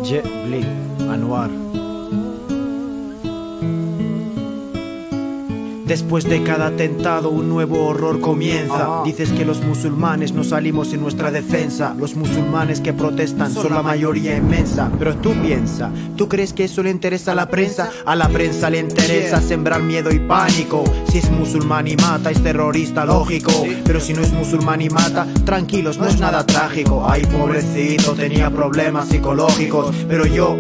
Jet Li, Anwar. Después de cada atentado un nuevo horror comienza. Dices que los musulmanes no salimos en nuestra defensa. Los musulmanes que protestan son la mayoría inmensa. Pero tú piensa, ¿tú crees que eso le interesa a la prensa? A la prensa le interesa sembrar miedo y pánico. Si es musulmán y mata es terrorista, lógico. Pero si no es musulmán y mata, tranquilos, no es nada trágico. Ay, pobrecito, tenía problemas psicológicos. Pero yo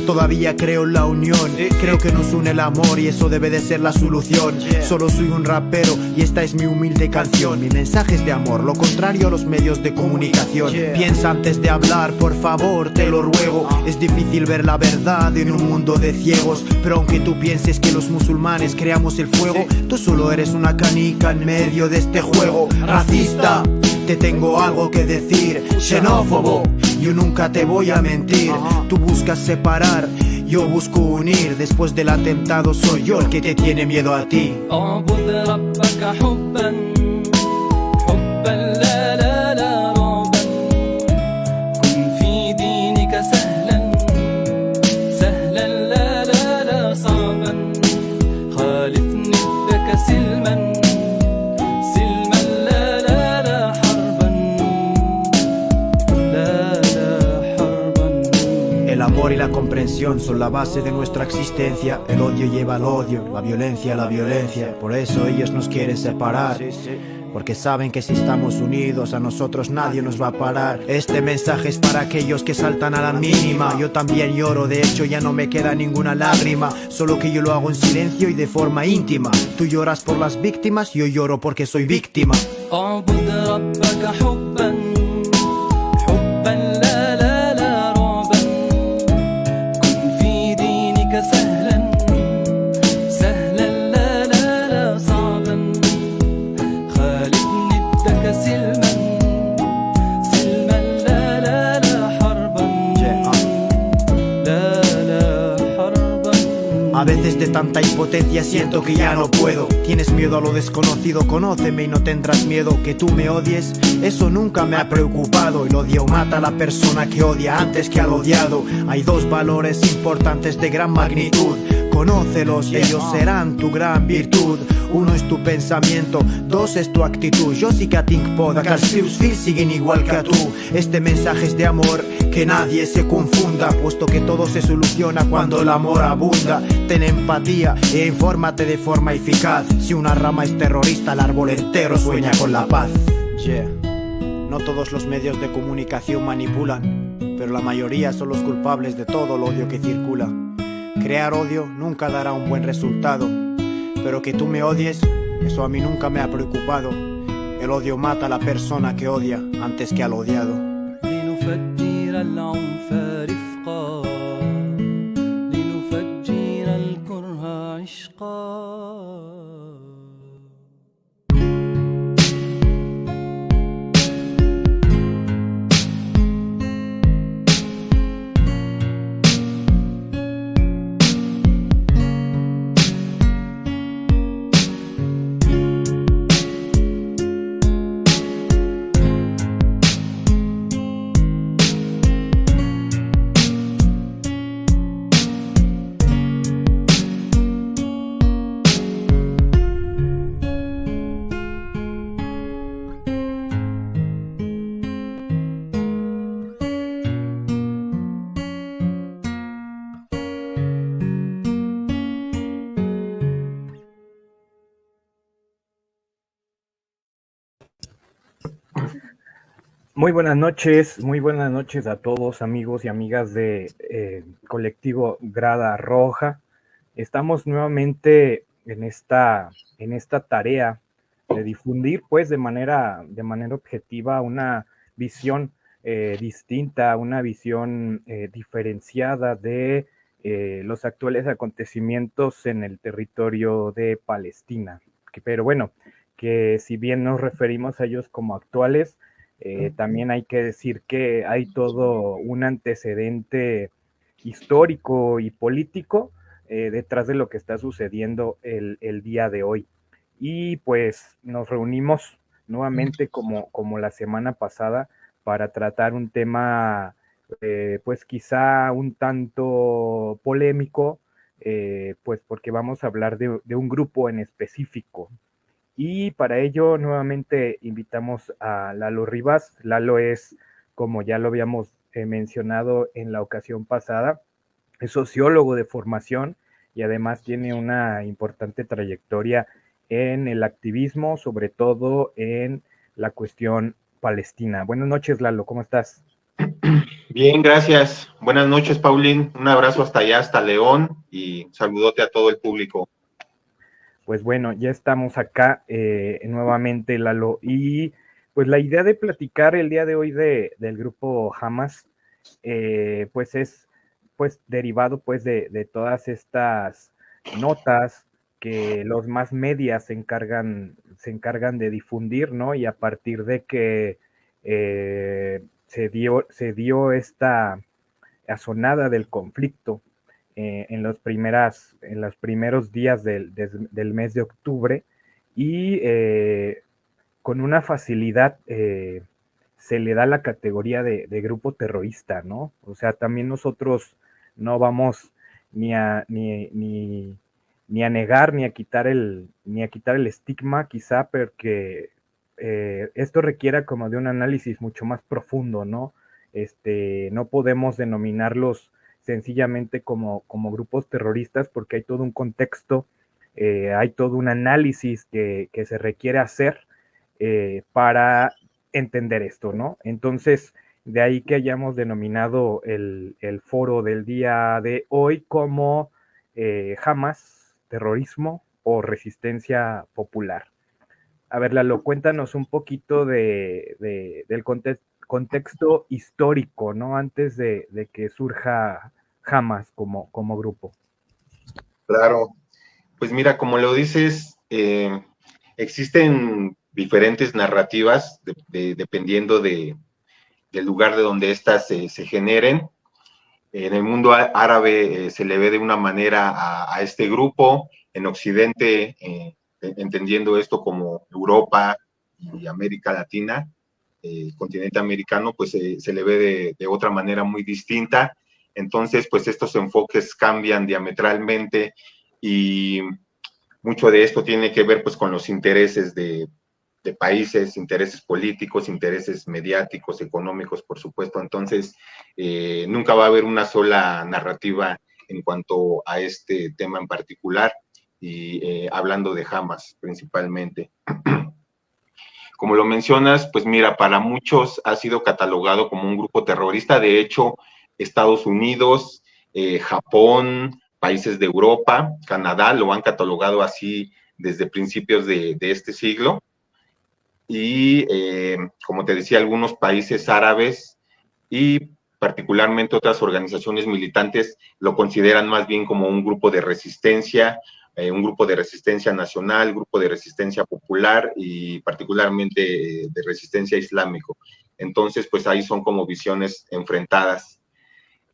todavía creo en la unión, creo que nos une el amor y eso debe de ser la solución. Solo soy un rapero y esta es mi humilde canción. Mi mensaje es de amor, lo contrario a los medios de comunicación. Piensa antes de hablar, por favor, te lo ruego. Es difícil ver la verdad en un mundo de ciegos, pero aunque tú pienses que los musulmanes creamos el fuego, tú solo eres una canica en medio de este juego. Racista, te tengo algo que decir. Xenófobo, yo nunca te voy a mentir. Tú buscas separar, yo busco unir. Después del atentado soy yo el que te tiene miedo a ti. El amor y la comprensión son la base de nuestra existencia. El odio lleva al odio, la violencia a la violencia. Por eso ellos nos quieren separar, porque saben que si estamos unidos a nosotros nadie nos va a parar. Este mensaje es para aquellos que saltan a la mínima. Yo también lloro, de hecho ya no me queda ninguna lágrima. Solo que yo lo hago en silencio y de forma íntima. Tú lloras por las víctimas, yo lloro porque soy víctima. A veces de tanta impotencia siento que ya no puedo. Tienes miedo a lo desconocido, conóceme y no tendrás miedo. Que tú me odies, eso nunca me ha preocupado. El odio mata a la persona que odia antes que al odiado. Hay dos valores importantes de gran magnitud. Conócelos, ellos serán tu gran virtud. Uno es tu pensamiento, dos es tu actitud. Jo sí que tinc por de que els teus fills siguin igual que tu. Este mensaje es de amor, que nadie se confunda, puesto que todo se soluciona cuando el amor abunda. Ten empatía e infórmate de forma eficaz. Si una rama es terrorista, el árbol entero sueña con la paz. No todos los medios de comunicación manipulan, pero la mayoría son los culpables de todo el odio que circula. Crear odio nunca dará un buen resultado, pero que tú me odies, eso a mí nunca me ha preocupado. El odio mata a la persona que odia antes que al odiado. Muy buenas noches a todos amigos y amigas de Colectivo Grada Roja. Estamos nuevamente en esta tarea de difundir pues de manera objetiva una visión distinta, una visión diferenciada de los actuales acontecimientos en el territorio de Palestina. Pero bueno, que si bien nos referimos a ellos como actuales, también hay que decir que hay todo un antecedente histórico y político detrás de lo que está sucediendo el día de hoy. Y pues nos reunimos nuevamente como la semana pasada para tratar un tema pues quizá un tanto polémico, pues porque vamos a hablar de un grupo en específico. Y para ello nuevamente invitamos a Lalo Rivas. Lalo es, como ya lo habíamos mencionado en la ocasión pasada, es sociólogo de formación y además tiene una importante trayectoria en el activismo, sobre todo en la cuestión palestina. Buenas noches, Lalo, ¿cómo estás? Bien, gracias. Buenas noches, Paulín. Un abrazo hasta allá, hasta León, y saludote a todo el público. Pues bueno, ya estamos acá nuevamente, Lalo, y pues la idea de platicar el día de hoy del grupo Hamas, pues es pues derivado pues de todas estas notas que los más medias se encargan de difundir, ¿no? Y a partir de que se dio esta asonada del conflicto en los primeros días del mes de octubre y con una facilidad se le da la categoría de grupo terrorista, ¿no? O sea, también nosotros no vamos ni a negar ni a quitar el estigma, quizá, porque esto requiera como de un análisis mucho más profundo, ¿no? No podemos denominarlos sencillamente como grupos terroristas porque hay todo un contexto, hay todo un análisis que se requiere hacer para entender esto, ¿no? Entonces, de ahí que hayamos denominado el foro del día de hoy como Hamas, terrorismo o resistencia popular. A ver, Lalo, cuéntanos un poquito del contexto histórico, ¿no? Antes de que surja Hamas como grupo. Claro, pues mira, como lo dices, existen diferentes narrativas dependiendo del lugar de donde éstas se generen. En el mundo árabe se le ve de una manera a este grupo, en Occidente, entendiendo esto como Europa y América Latina, el continente americano, pues se le ve de otra manera muy distinta. Entonces, pues estos enfoques cambian diametralmente y mucho de esto tiene que ver pues con los intereses de países, intereses políticos, intereses mediáticos, económicos, por supuesto. Entonces, nunca va a haber una sola narrativa en cuanto a este tema en particular y hablando de Hamas principalmente. Como lo mencionas, pues mira, para muchos ha sido catalogado como un grupo terrorista. De hecho, Estados Unidos, Japón, países de Europa, Canadá lo han catalogado así desde principios de este siglo. Y como te decía, algunos países árabes y particularmente otras organizaciones militantes lo consideran más bien como un grupo de resistencia nacional, grupo de resistencia popular y particularmente de resistencia islámico. Entonces, pues ahí son como visiones enfrentadas.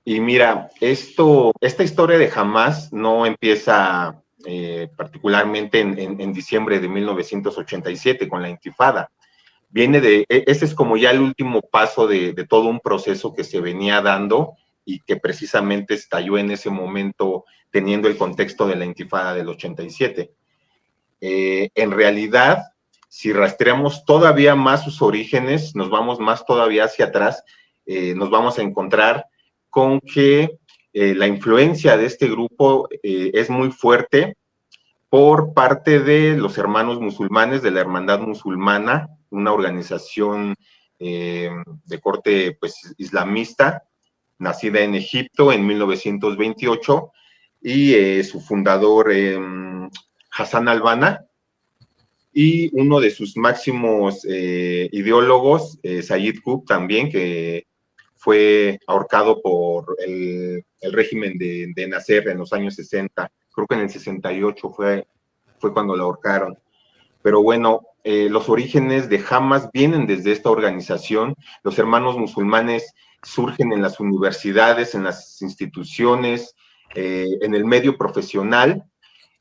Y mira, esta historia de Hamas no empieza particularmente en diciembre de 1987 con la Intifada. Este es como ya el último paso de todo un proceso que se venía dando y que precisamente estalló en ese momento teniendo el contexto de la Intifada del 87. En realidad, si rastreamos todavía más sus orígenes, nos vamos más todavía hacia atrás, nos vamos a encontrar con que la influencia de este grupo es muy fuerte por parte de los hermanos musulmanes, de la Hermandad Musulmana, una organización de corte pues, islamista, nacida en Egipto en 1928, y su fundador, Hassan al-Banna, y uno de sus máximos ideólogos, Sayyid Qutb también, que fue ahorcado por el régimen de Nasser en los años 60, creo que en el 68 fue cuando lo ahorcaron. Pero bueno, los orígenes de Hamas vienen desde esta organización. Los hermanos musulmanes surgen en las universidades, en las instituciones, en el medio profesional,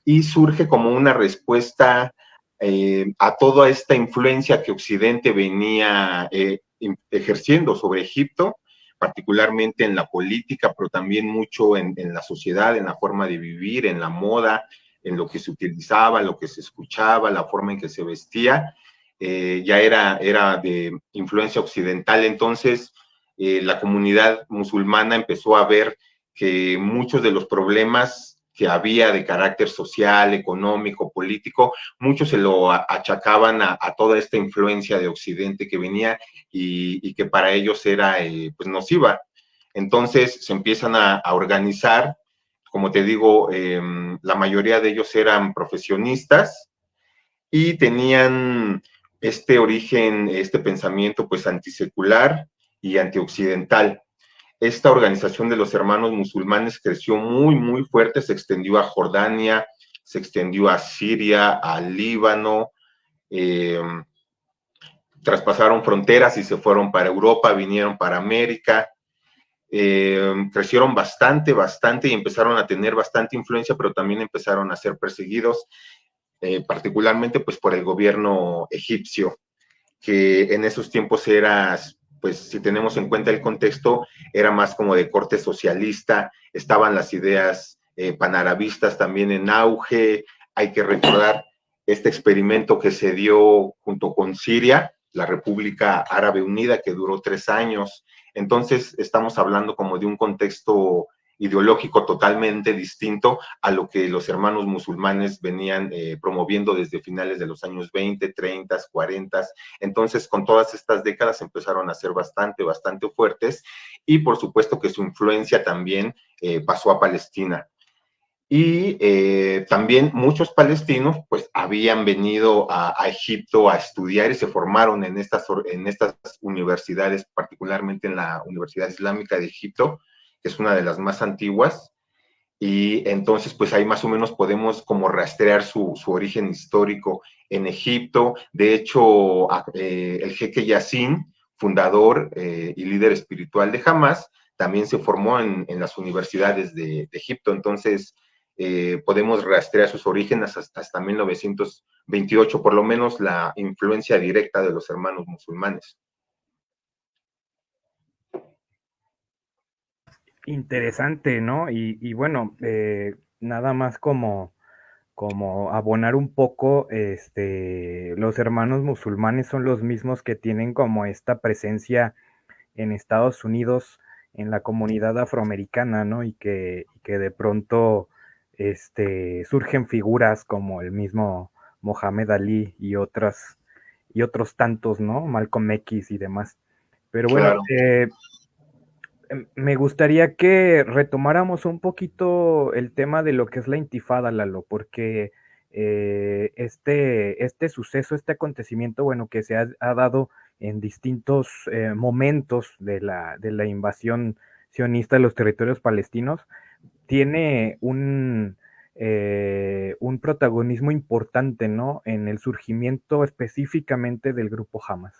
y surge como una respuesta a toda esta influencia que Occidente venía ejerciendo sobre Egipto, particularmente en la política, pero también mucho en la sociedad, en la forma de vivir, en la moda, en lo que se utilizaba, lo que se escuchaba, la forma en que se vestía, ya era de influencia occidental. Entonces, la comunidad musulmana empezó a ver que muchos de los problemas que había de carácter social, económico, político, muchos se lo achacaban a toda esta influencia de Occidente que venía y que para ellos era pues nociva. Entonces se empiezan a organizar, como te digo, la mayoría de ellos eran profesionistas y tenían este origen, este pensamiento pues antisecular y antioccidental. Esta organización de los hermanos musulmanes creció muy, muy fuerte, se extendió a Jordania, se extendió a Siria, a Líbano, traspasaron fronteras y se fueron para Europa, vinieron para América, crecieron bastante, bastante y empezaron a tener bastante influencia, pero también empezaron a ser perseguidos, particularmente pues por el gobierno egipcio, que en esos tiempos era, pues si tenemos en cuenta el contexto, era más como de corte socialista, estaban las ideas panarabistas también en auge. Hay que recordar este experimento que se dio junto con Siria, la República Árabe Unida, que duró 3 años. Entonces estamos hablando como de un contexto ideológico totalmente distinto a lo que los hermanos musulmanes venían promoviendo desde finales de los años 20, 30, 40. Entonces, con todas estas décadas empezaron a ser bastante, bastante fuertes y por supuesto que su influencia también pasó a Palestina. Y también muchos palestinos pues habían venido a Egipto a estudiar y se formaron en estas universidades, particularmente en la Universidad Islámica de Egipto, que es una de las más antiguas, y entonces pues ahí más o menos podemos como rastrear su origen histórico en Egipto. De hecho, el jeque Yassin, fundador y líder espiritual de Hamas, también se formó en las universidades de Egipto. Entonces podemos rastrear sus orígenes hasta 1928, por lo menos la influencia directa de los hermanos musulmanes. Interesante, ¿no? Y bueno, nada más como abonar un poco, los hermanos musulmanes son los mismos que tienen como esta presencia en Estados Unidos, en la comunidad afroamericana, ¿no? Y que de pronto surgen figuras como el mismo Mohamed Ali y otros tantos, ¿no? Malcolm X y demás. Pero bueno, Claro. Me gustaría que retomáramos un poquito el tema de lo que es la intifada, Lalo, porque este suceso, este acontecimiento, bueno, que se ha dado en distintos momentos de la invasión sionista de los territorios palestinos, tiene un protagonismo importante, ¿no? En el surgimiento específicamente del grupo Hamas.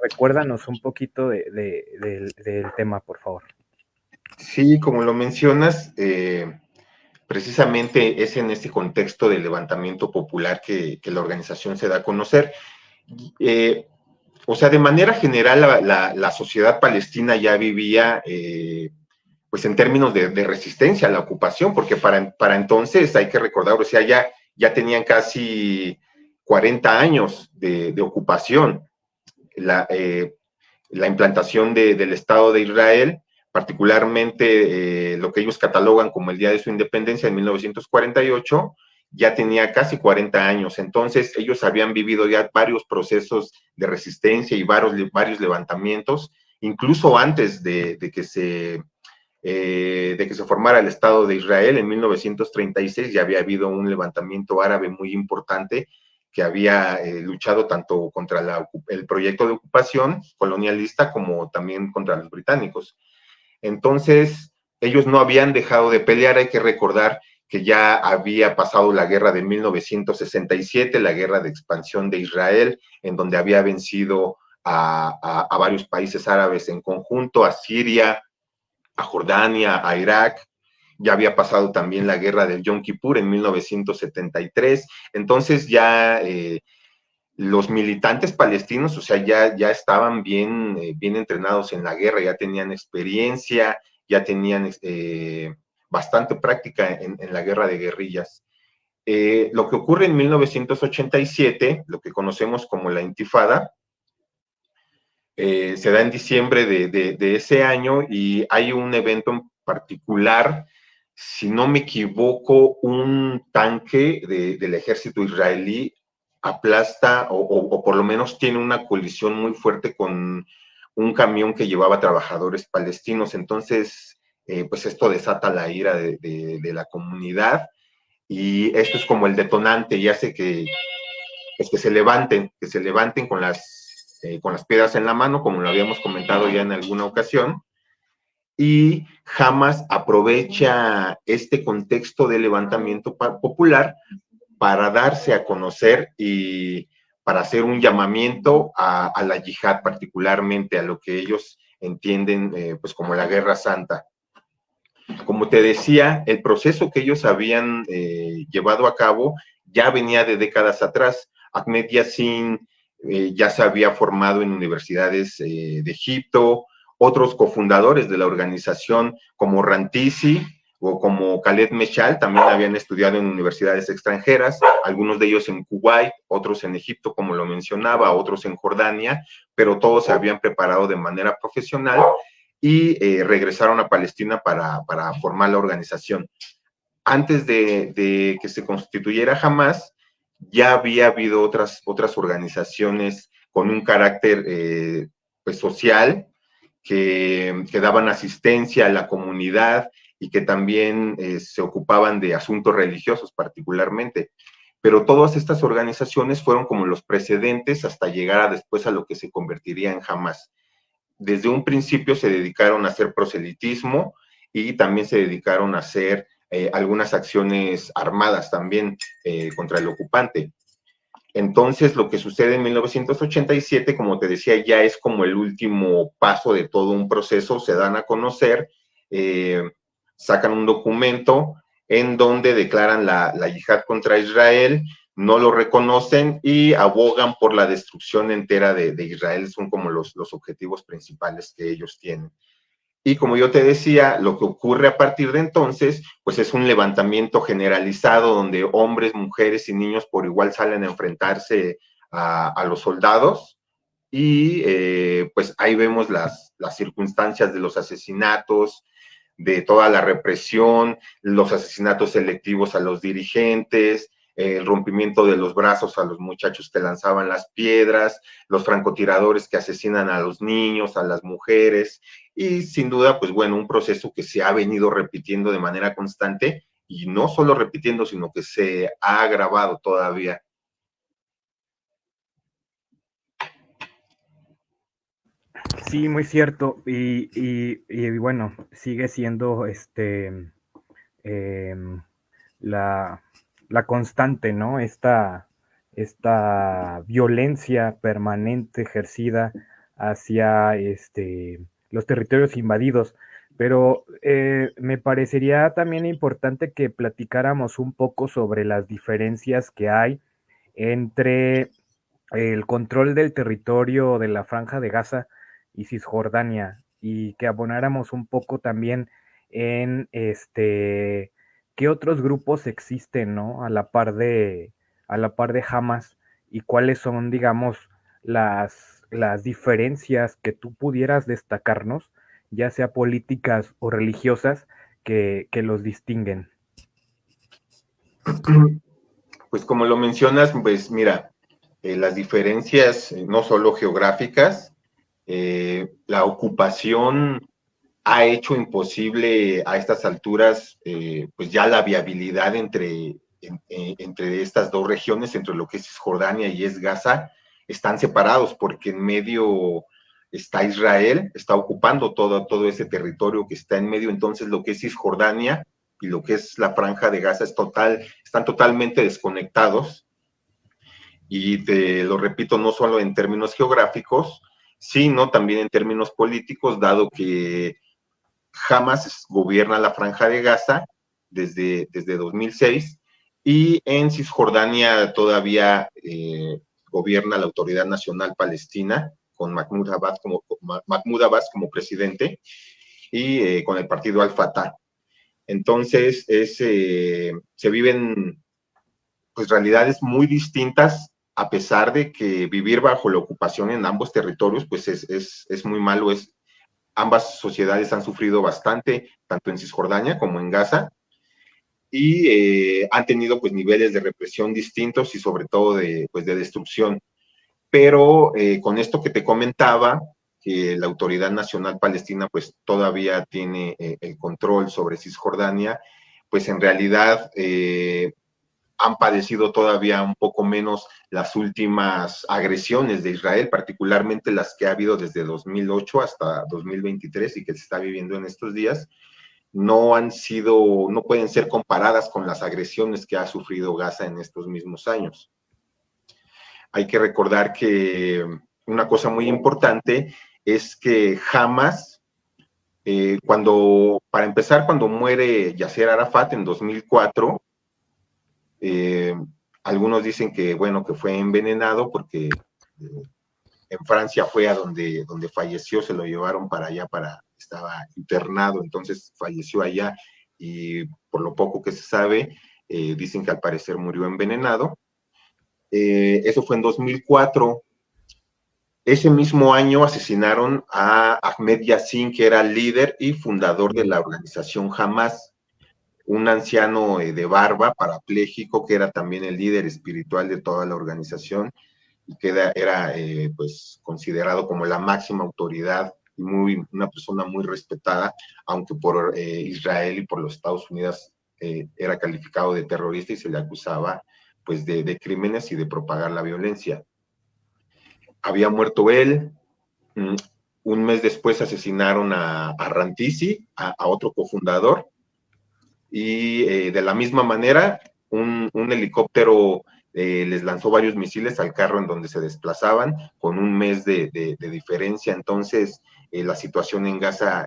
Recuérdanos un poquito del tema, por favor. Sí, como lo mencionas, precisamente es en este contexto del levantamiento popular que la organización se da a conocer. O sea, de manera general, la sociedad palestina ya vivía, pues en términos de resistencia a la ocupación, porque para entonces hay que recordar, o sea, ya tenían casi 40 años de ocupación. La implantación del Estado de Israel, particularmente lo que ellos catalogan como el día de su independencia en 1948, ya tenía casi 40 años. Entonces ellos habían vivido ya varios procesos de resistencia y varios levantamientos, incluso antes de que se formara el Estado de Israel. En 1936 ya había habido un levantamiento árabe muy importante que había luchado tanto contra el proyecto de ocupación colonialista como también contra los británicos. Entonces, ellos no habían dejado de pelear. Hay que recordar que ya había pasado la guerra de 1967, la guerra de expansión de Israel, en donde había vencido a varios países árabes en conjunto, a Siria, a Jordania, a Irak. Ya había pasado también la guerra del Yom Kippur en 1973. Entonces ya los militantes palestinos, o sea, ya estaban bien entrenados en la guerra, ya tenían experiencia, ya tenían bastante práctica en la guerra de guerrillas. Lo que ocurre en 1987, lo que conocemos como la Intifada, se da en diciembre de ese año y hay un evento en particular, si no me equivoco, un tanque del ejército israelí aplasta o por lo menos tiene una colisión muy fuerte con un camión que llevaba trabajadores palestinos. Entonces, pues esto desata la ira de la comunidad y esto es como el detonante y hace pues que se levanten con las piedras en la mano, como lo habíamos comentado ya en alguna ocasión, y Hamas aprovecha este contexto de levantamiento popular para darse a conocer y para hacer un llamamiento a la yihad, particularmente a lo que ellos entienden pues como la Guerra Santa. Como te decía, el proceso que ellos habían llevado a cabo ya venía de décadas atrás. Ahmed Yassin ya se había formado en universidades de Egipto, otros cofundadores de la organización como Rantisi o como Khaled Meshal también habían estudiado en universidades extranjeras, algunos de ellos en Kuwait, otros en Egipto, como lo mencionaba, otros en Jordania, pero todos se habían preparado de manera profesional y regresaron a Palestina para formar la organización. Antes de que se constituyera Hamas, ya había habido otras organizaciones con un carácter pues social que daban asistencia a la comunidad y que también se ocupaban de asuntos religiosos particularmente. Pero todas estas organizaciones fueron como los precedentes hasta llegar después a lo que se convertiría en Hamas. Desde un principio se dedicaron a hacer proselitismo y también se dedicaron a hacer algunas acciones armadas también contra el ocupante. Entonces, lo que sucede en 1987, como te decía, ya es como el último paso de todo un proceso, se dan a conocer, sacan un documento en donde declaran la yihad contra Israel, no lo reconocen y abogan por la destrucción entera de Israel, son como los objetivos principales que ellos tienen. Y como yo te decía, lo que ocurre a partir de entonces, pues es un levantamiento generalizado donde hombres, mujeres y niños por igual salen a enfrentarse a los soldados y pues ahí vemos las circunstancias de los asesinatos, de toda la represión, los asesinatos selectivos a los dirigentes, el rompimiento de los brazos a los muchachos que lanzaban las piedras, los francotiradores que asesinan a los niños, a las mujeres, y sin duda, pues bueno, un proceso que se ha venido repitiendo de manera constante, y no solo repitiendo, sino que se ha agravado todavía. Sí, muy cierto, y bueno, sigue siendo la constante, ¿no? Esta violencia permanente ejercida hacia los territorios invadidos. Pero me parecería también importante que platicáramos un poco sobre las diferencias que hay entre el control del territorio de la Franja de Gaza y Cisjordania, y que abonáramos un poco también en qué otros grupos existen, ¿no? A la par de Hamas, y cuáles son, digamos, las diferencias que tú pudieras destacarnos, ya sea políticas o religiosas, que los distinguen. Pues como lo mencionas, pues mira, las diferencias no solo geográficas, la ocupación ha hecho imposible a estas alturas, pues ya la viabilidad entre estas dos regiones, entre lo que es Cisjordania y es Gaza, están separados porque en medio está Israel, está ocupando todo ese territorio que está en medio, entonces lo que es Cisjordania y lo que es la Franja de Gaza están totalmente desconectados. Y te lo repito, no solo en términos geográficos, sino también en términos políticos, dado que Hamas gobierna la Franja de Gaza desde 2006 y en Cisjordania todavía gobierna la Autoridad Nacional Palestina, con Mahmoud Abbas como presidente, y con el partido Al-Fatah. Entonces, se viven pues realidades muy distintas, a pesar de que vivir bajo la ocupación en ambos territorios pues es muy malo. Ambas sociedades han sufrido bastante, tanto en Cisjordania como en Gaza, y han tenido pues niveles de represión distintos y sobre todo de destrucción. Pero con esto que te comentaba, que la Autoridad Nacional Palestina pues todavía tiene el control sobre Cisjordania, pues en realidad han padecido todavía un poco menos las últimas agresiones de Israel, particularmente las que ha habido desde 2008 hasta 2023 y que se está viviendo en estos días. No pueden ser comparadas con las agresiones que ha sufrido Gaza en estos mismos años. Hay que recordar que una cosa muy importante es que Hamas, para empezar, cuando muere Yasser Arafat en 2004, algunos dicen que, bueno, que fue envenenado porque en Francia fue a donde falleció, se lo llevaron para allá, estaba internado, entonces falleció allá, y por lo poco que se sabe, dicen que al parecer murió envenenado. Eso fue en 2004. Ese mismo año asesinaron a Ahmed Yassin, que era líder y fundador de la organización Hamas, un anciano de barba, parapléjico, que era también el líder espiritual de toda la organización, y que era pues considerado como la máxima autoridad y una persona muy respetada, aunque por Israel y por los Estados Unidos era calificado de terrorista y se le acusaba pues de crímenes y de propagar la violencia. Había muerto él. Un mes después asesinaron a Rantisi, a otro cofundador, y de la misma manera un helicóptero les lanzó varios misiles al carro en donde se desplazaban, con un mes de diferencia. Entonces la situación en Gaza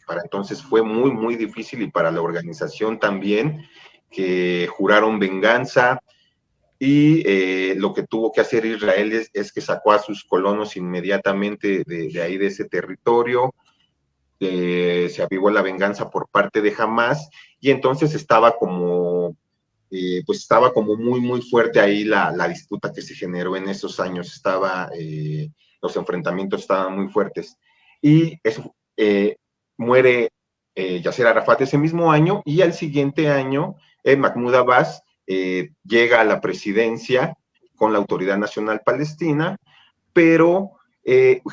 para entonces fue muy, muy difícil, y para la organización también, que juraron venganza. Y lo que tuvo que hacer Israel es que sacó a sus colonos inmediatamente de ahí, de ese territorio. Se avivó la venganza por parte de Hamas, y entonces estaba como muy, muy fuerte ahí la disputa que se generó en esos años. Los enfrentamientos estaban muy fuertes. Y eso, muere Yasser Arafat ese mismo año, y al siguiente año Mahmoud Abbas llega a la presidencia con la Autoridad Nacional Palestina, pero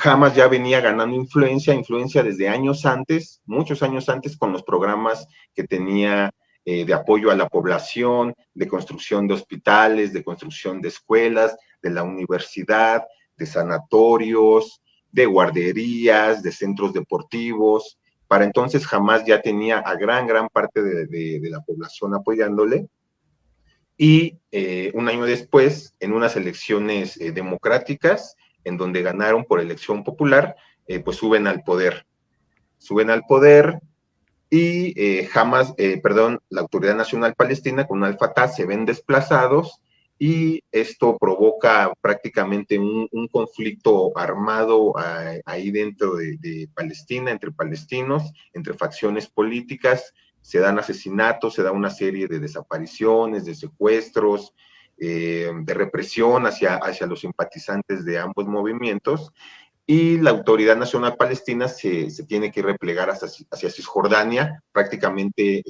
Hamas ya venía ganando influencia desde años antes, muchos años antes, con los programas que tenía de apoyo a la población, de construcción de hospitales, de construcción de escuelas, de la universidad, de sanatorios, de guarderías, de centros deportivos. Para entonces Hamas ya tenía a gran parte de la población apoyándole. Y un año después, en unas elecciones democráticas, en donde ganaron por elección popular, pues suben al poder. Y la Autoridad Nacional Palestina con Al-Fatah se ven desplazados, y esto provoca prácticamente un conflicto armado ahí dentro de Palestina, entre palestinos, entre facciones políticas. Se dan asesinatos, se da una serie de desapariciones, de secuestros, de represión hacia los simpatizantes de ambos movimientos, y la Autoridad Nacional Palestina se tiene que replegar hacia Cisjordania, prácticamente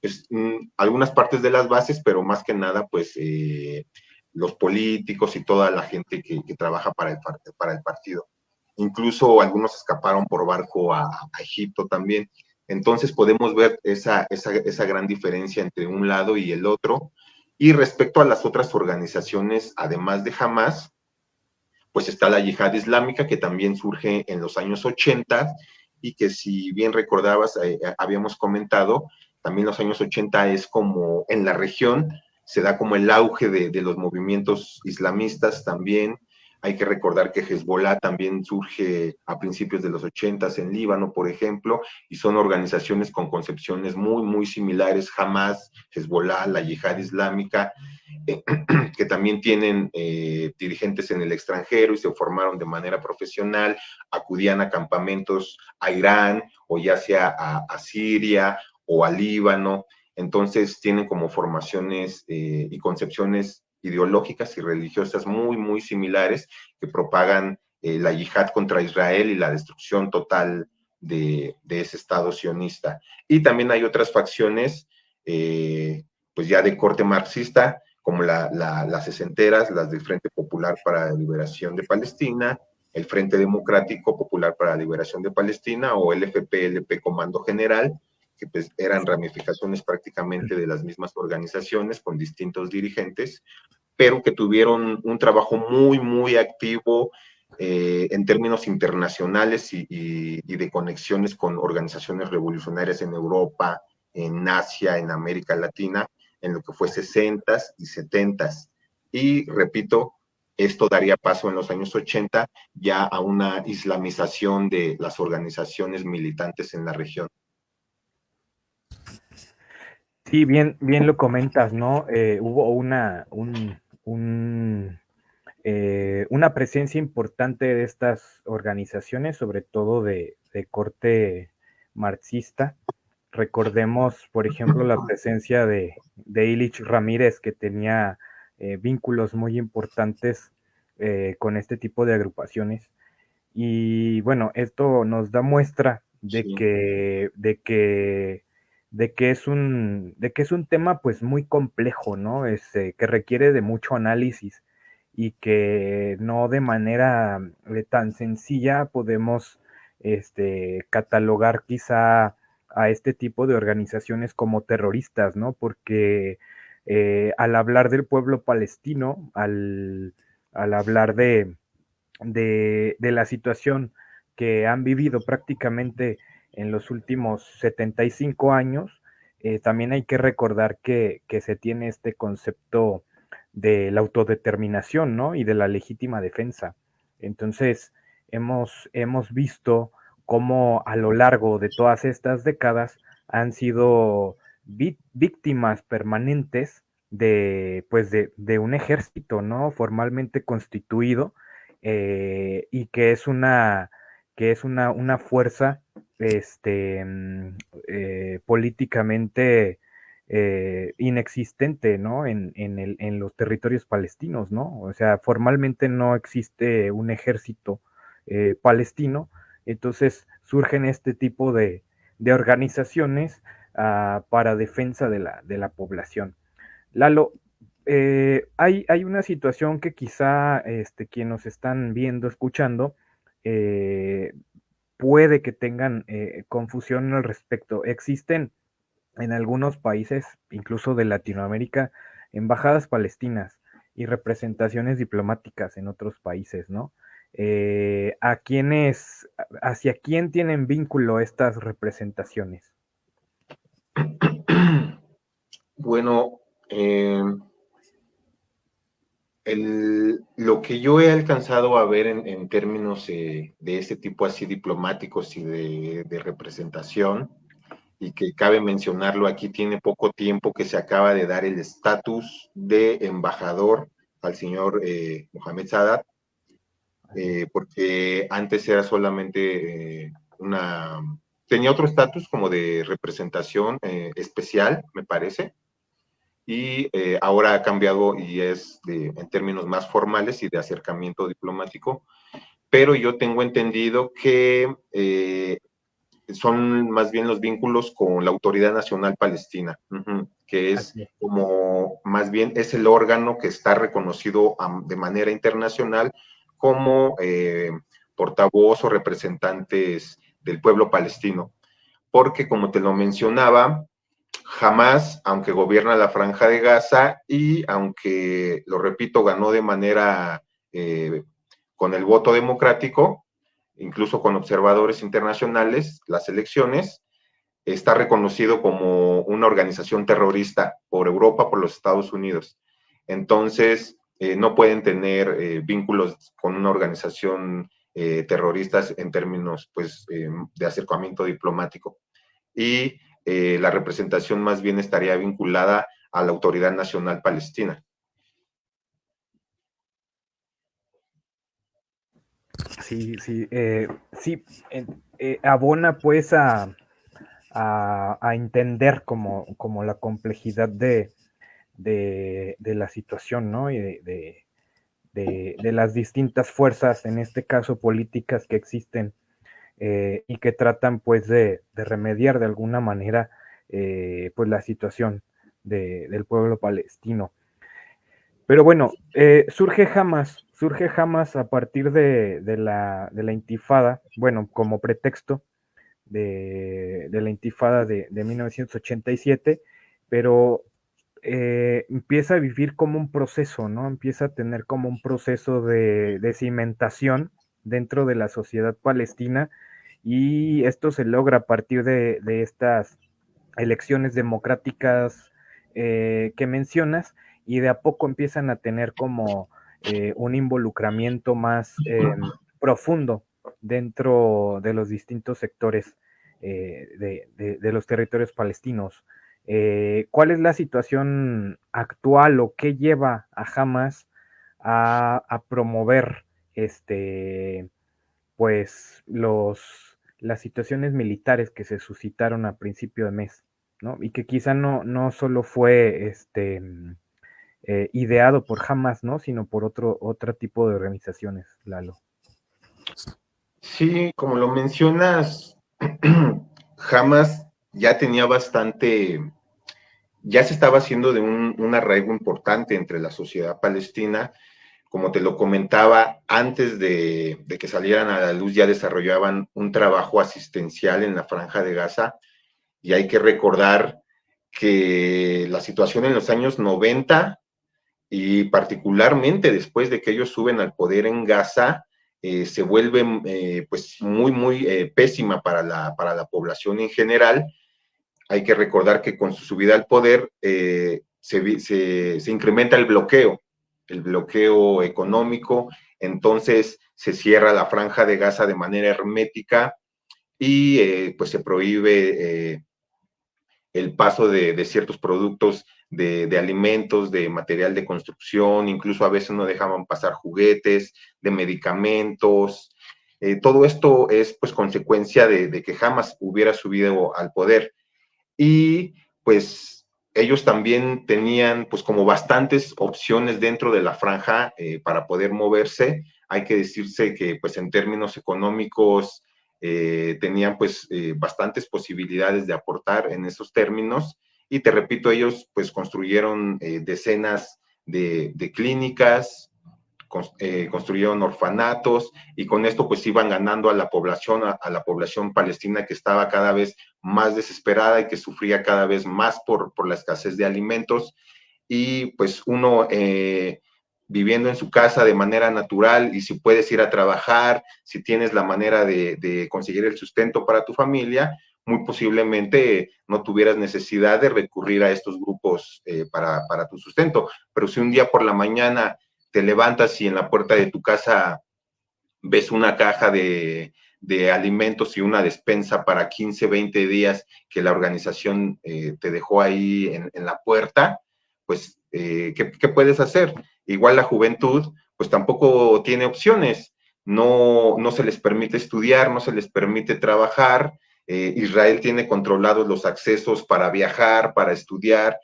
pues, algunas partes de las bases, pero más que nada, pues los políticos y toda la gente que trabaja para el partido. Incluso algunos escaparon por barco a Egipto también. Entonces podemos ver esa gran diferencia entre un lado y el otro. Y respecto a las otras organizaciones, además de Hamas, pues está la Yihad Islámica, que también surge en los años 80, y que, si bien recordabas, habíamos comentado, también los años 80 es como en la región, se da como el auge de los movimientos islamistas también. Hay que recordar que Hezbollah también surge a principios de los 80 en Líbano, por ejemplo, y son organizaciones con concepciones muy, muy similares. Hamas, Hezbollah, la Yihad Islámica, que también tienen dirigentes en el extranjero y se formaron de manera profesional, acudían a campamentos a Irán o ya sea a Siria o a Líbano. Entonces tienen como formaciones y concepciones ideológicas y religiosas muy, muy similares que propagan la yihad contra Israel y la destrucción total de ese Estado sionista. Y también hay otras facciones, pues ya de corte marxista, como las sesenteras, las del Frente Popular para la Liberación de Palestina, el Frente Democrático Popular para la Liberación de Palestina o el FPLP Comando General, que pues eran ramificaciones prácticamente de las mismas organizaciones con distintos dirigentes, pero que tuvieron un trabajo muy, muy activo en términos internacionales y de conexiones con organizaciones revolucionarias en Europa, en Asia, en América Latina, en lo que fue 60s y 70s. Y repito, esto daría paso en los años 80 ya a una islamización de las organizaciones militantes en la región. Sí, bien, bien lo comentas, ¿no? Hubo una presencia importante de estas organizaciones, sobre todo de corte marxista. Recordemos, por ejemplo, la presencia de Ilich Ramírez, que tenía vínculos muy importantes con este tipo de agrupaciones. Y bueno, esto nos da muestra de Sí. que es un tema pues muy complejo, ¿no? Que requiere de mucho análisis y que no de manera tan sencilla podemos catalogar quizá a este tipo de organizaciones como terroristas, ¿no? Porque al hablar del pueblo palestino, al hablar de la situación que han vivido prácticamente en los últimos 75 años, también hay que recordar que se tiene este concepto de la autodeterminación, ¿no? Y de la legítima defensa. Entonces, hemos visto cómo a lo largo de todas estas décadas han sido víctimas permanentes de un ejército, ¿no? Formalmente constituido, y que es una fuerza políticamente inexistente, ¿no? En los territorios palestinos, ¿no? O sea, formalmente no existe un ejército palestino, entonces surgen este tipo de organizaciones para defensa de la población. Lalo, hay una situación que quizá quienes nos están viendo, escuchando, eh, puede que tengan confusión al respecto. Existen en algunos países, incluso de Latinoamérica, embajadas palestinas y representaciones diplomáticas en otros países, ¿no? ¿Hacia quién tienen vínculo estas representaciones? Bueno, lo que yo he alcanzado a ver en términos de este tipo así diplomáticos y de representación, y que cabe mencionarlo aquí, tiene poco tiempo que se acaba de dar el estatus de embajador al señor Mohamed Sadat, porque antes era solamente tenía otro estatus como de representación especial, me parece, y ahora ha cambiado y es en términos más formales y de acercamiento diplomático, pero yo tengo entendido que son más bien los vínculos con la Autoridad Nacional Palestina, que es como, más bien es el órgano que está reconocido de manera internacional como portavoz o representantes del pueblo palestino, porque como te lo mencionaba, jamás, aunque gobierna la Franja de Gaza y aunque, lo repito, ganó de manera con el voto democrático, incluso con observadores internacionales, las elecciones, está reconocido como una organización terrorista por Europa, por los Estados Unidos. Entonces, no pueden tener vínculos con una organización terrorista en términos pues, de acercamiento diplomático. Y la representación más bien estaría vinculada a la Autoridad Nacional Palestina. Sí, sí, sí, abona pues a entender como la complejidad de la situación, ¿no? Y de las distintas fuerzas, en este caso políticas que existen y que tratan pues de remediar de alguna manera pues la situación del pueblo palestino. Pero bueno, surge Hamas a partir de la intifada, bueno, como pretexto de la intifada de 1987, pero empieza a vivir como un proceso, ¿no? Empieza a tener como un proceso de cimentación dentro de la sociedad palestina, y esto se logra a partir de estas elecciones democráticas que mencionas, y de a poco empiezan a tener como un involucramiento más profundo dentro de los distintos sectores de los territorios palestinos. ¿Cuál es la situación actual o qué lleva a Hamas a promover pues las situaciones militares que se suscitaron a principio de mes, ¿no? Y que quizá no solo fue ideado por Hamas, ¿no? Sino por otro tipo de organizaciones, Lalo. Sí, como lo mencionas, Hamas ya tenía ya se estaba haciendo de un arraigo importante entre la sociedad palestina. Como te lo comentaba, antes de que salieran a la luz ya desarrollaban un trabajo asistencial en la Franja de Gaza, y hay que recordar que la situación en los años 90 y particularmente después de que ellos suben al poder en Gaza, se vuelve pues muy pésima para la población en general. Hay que recordar que con su subida al poder se incrementa el bloqueo económico, entonces se cierra la franja de Gaza de manera hermética y pues se prohíbe el paso de ciertos productos de alimentos, de material de construcción, incluso a veces no dejaban pasar juguetes, de medicamentos. Todo esto es pues consecuencia de que jamás hubiera subido al poder. Y pues ellos también tenían pues como bastantes opciones dentro de la franja para poder moverse. Hay que decirse que pues en términos económicos tenían pues bastantes posibilidades de aportar en esos términos, y te repito, ellos pues construyeron decenas de clínicas, construyeron orfanatos, y con esto pues iban ganando a la población, a la población palestina, que estaba cada vez más desesperada y que sufría cada vez más por la escasez de alimentos. Y pues uno viviendo en su casa de manera natural, y si puedes ir a trabajar, si tienes la manera de conseguir el sustento para tu familia, muy posiblemente no tuvieras necesidad de recurrir a estos grupos para tu sustento. Pero si un día por la mañana te levantas y en la puerta de tu casa ves una caja de alimentos y una despensa para 15, 20 días que la organización te dejó ahí en la puerta, pues, ¿qué puedes hacer? Igual la juventud, pues tampoco tiene opciones. No se les permite estudiar, no se les permite trabajar. Israel tiene controlados los accesos para viajar, para estudiar.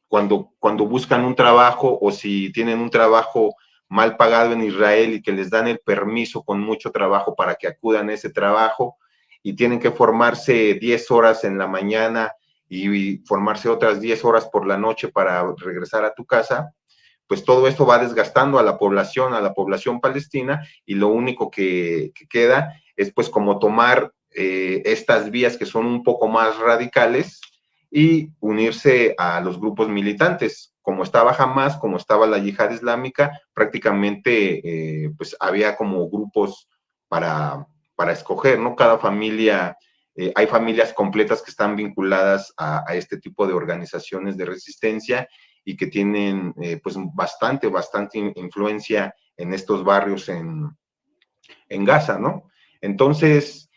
Cuando buscan un trabajo, o si tienen un trabajo mal pagado en Israel y que les dan el permiso con mucho trabajo para que acudan a ese trabajo, y tienen que formarse 10 horas en la mañana y formarse otras 10 horas por la noche para regresar a tu casa, pues todo esto va desgastando a la población palestina, y lo único que queda es pues como tomar estas vías que son un poco más radicales y unirse a los grupos militantes. Como estaba Hamas, como estaba la Yihad Islámica, prácticamente pues había como grupos para escoger, ¿no? Cada familia, hay familias completas que están vinculadas a este tipo de organizaciones de resistencia, y que tienen pues bastante influencia en estos barrios en Gaza, ¿no? Entonces,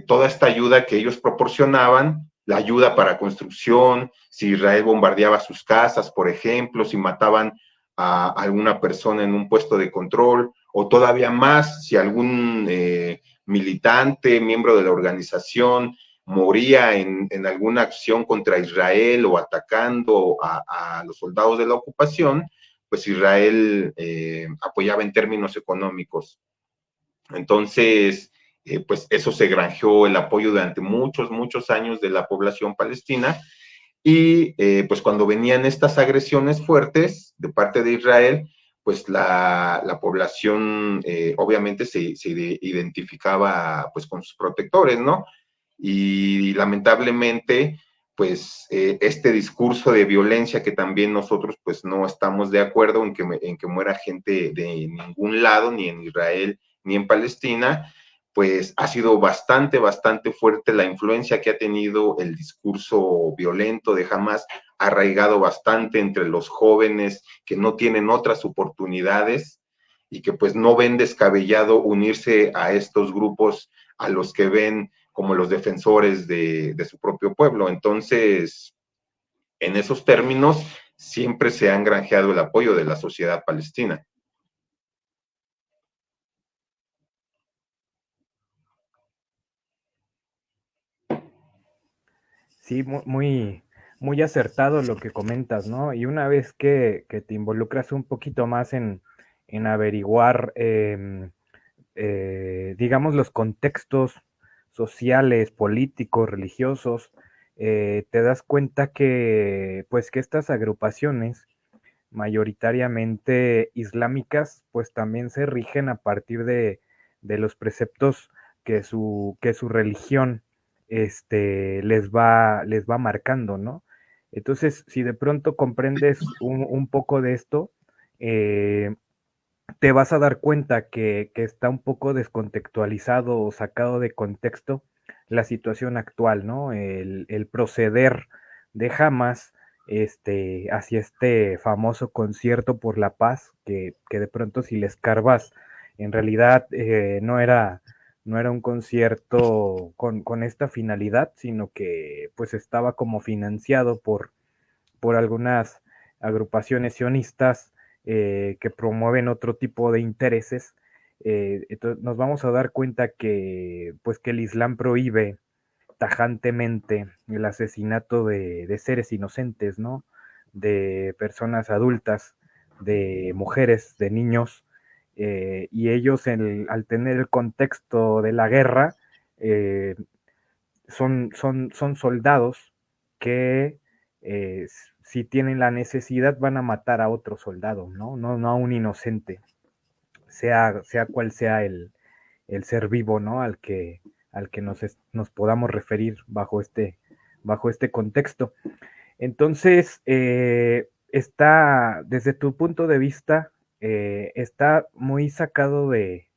toda esta ayuda que ellos proporcionaban, la ayuda para construcción, si Israel bombardeaba sus casas, por ejemplo, si mataban a alguna persona en un puesto de control, o todavía más, si algún militante, miembro de la organización, moría en alguna acción contra Israel o atacando a los soldados de la ocupación, pues Israel apoyaba en términos económicos. Entonces, pues eso se granjeó el apoyo durante muchos años de la población palestina, y pues cuando venían estas agresiones fuertes de parte de Israel, pues la población obviamente se identificaba pues con sus protectores, ¿no? Y lamentablemente, pues este discurso de violencia que también nosotros pues no estamos de acuerdo en que muera gente de ningún lado, ni en Israel, ni en Palestina, pues ha sido bastante fuerte la influencia que ha tenido el discurso violento de Hamas, arraigado bastante entre los jóvenes que no tienen otras oportunidades y que pues no ven descabellado unirse a estos grupos a los que ven como los defensores de su propio pueblo. Entonces, en esos términos, siempre se han granjeado el apoyo de la sociedad palestina. Sí, muy acertado lo que comentas, ¿no? Y una vez que te involucras un poquito más en averiguar, digamos, los contextos sociales, políticos, religiosos, te das cuenta que, pues, que estas agrupaciones, mayoritariamente islámicas, pues también se rigen a partir de los preceptos que su religión les va marcando, ¿no? Entonces, si de pronto comprendes un poco de esto, te vas a dar cuenta que está un poco descontextualizado o sacado de contexto la situación actual, ¿no? El proceder de Hamas hacia este famoso concierto por la paz, que de pronto si le escarbas, en realidad no era un concierto con esta finalidad, sino que pues estaba como financiado por algunas agrupaciones sionistas que promueven otro tipo de intereses. Entonces nos vamos a dar cuenta que, pues, que el Islam prohíbe tajantemente el asesinato de seres inocentes, ¿no? De personas adultas, de mujeres, de niños, y ellos al tener el contexto de la guerra, eh, son soldados que si tienen la necesidad van a matar a otro soldado, ¿no? No a un inocente, sea cual sea el ser vivo, ¿no? Al que nos podamos referir bajo este contexto. Entonces, está, desde tu punto de vista, está muy sacado de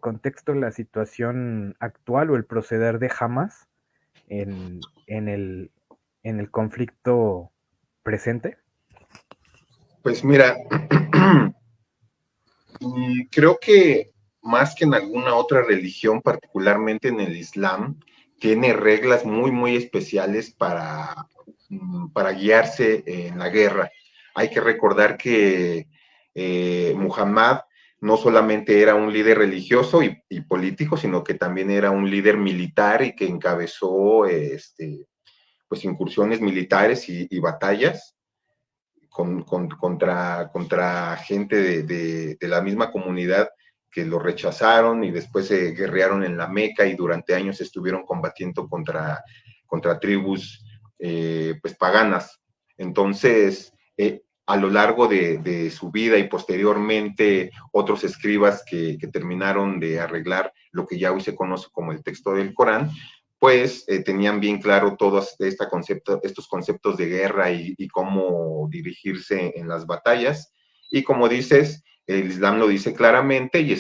contexto la situación actual o el proceder de Hamas en el conflicto presente. Pues mira, creo que más que en alguna otra religión, particularmente en el Islam, tiene reglas muy especiales para guiarse en la guerra. Hay que recordar que Muhammad no solamente era un líder religioso y político, sino que también era un líder militar y que encabezó pues incursiones militares y batallas contra gente de la misma comunidad que lo rechazaron y después se guerrearon en la Meca y durante años estuvieron combatiendo contra tribus pues paganas. Entonces, a lo largo de su vida y posteriormente otros escribas que terminaron de arreglar lo que ya hoy se conoce como el texto del Corán, pues tenían bien claro todos estos conceptos de guerra y cómo dirigirse en las batallas. Y como dices, el Islam lo dice claramente y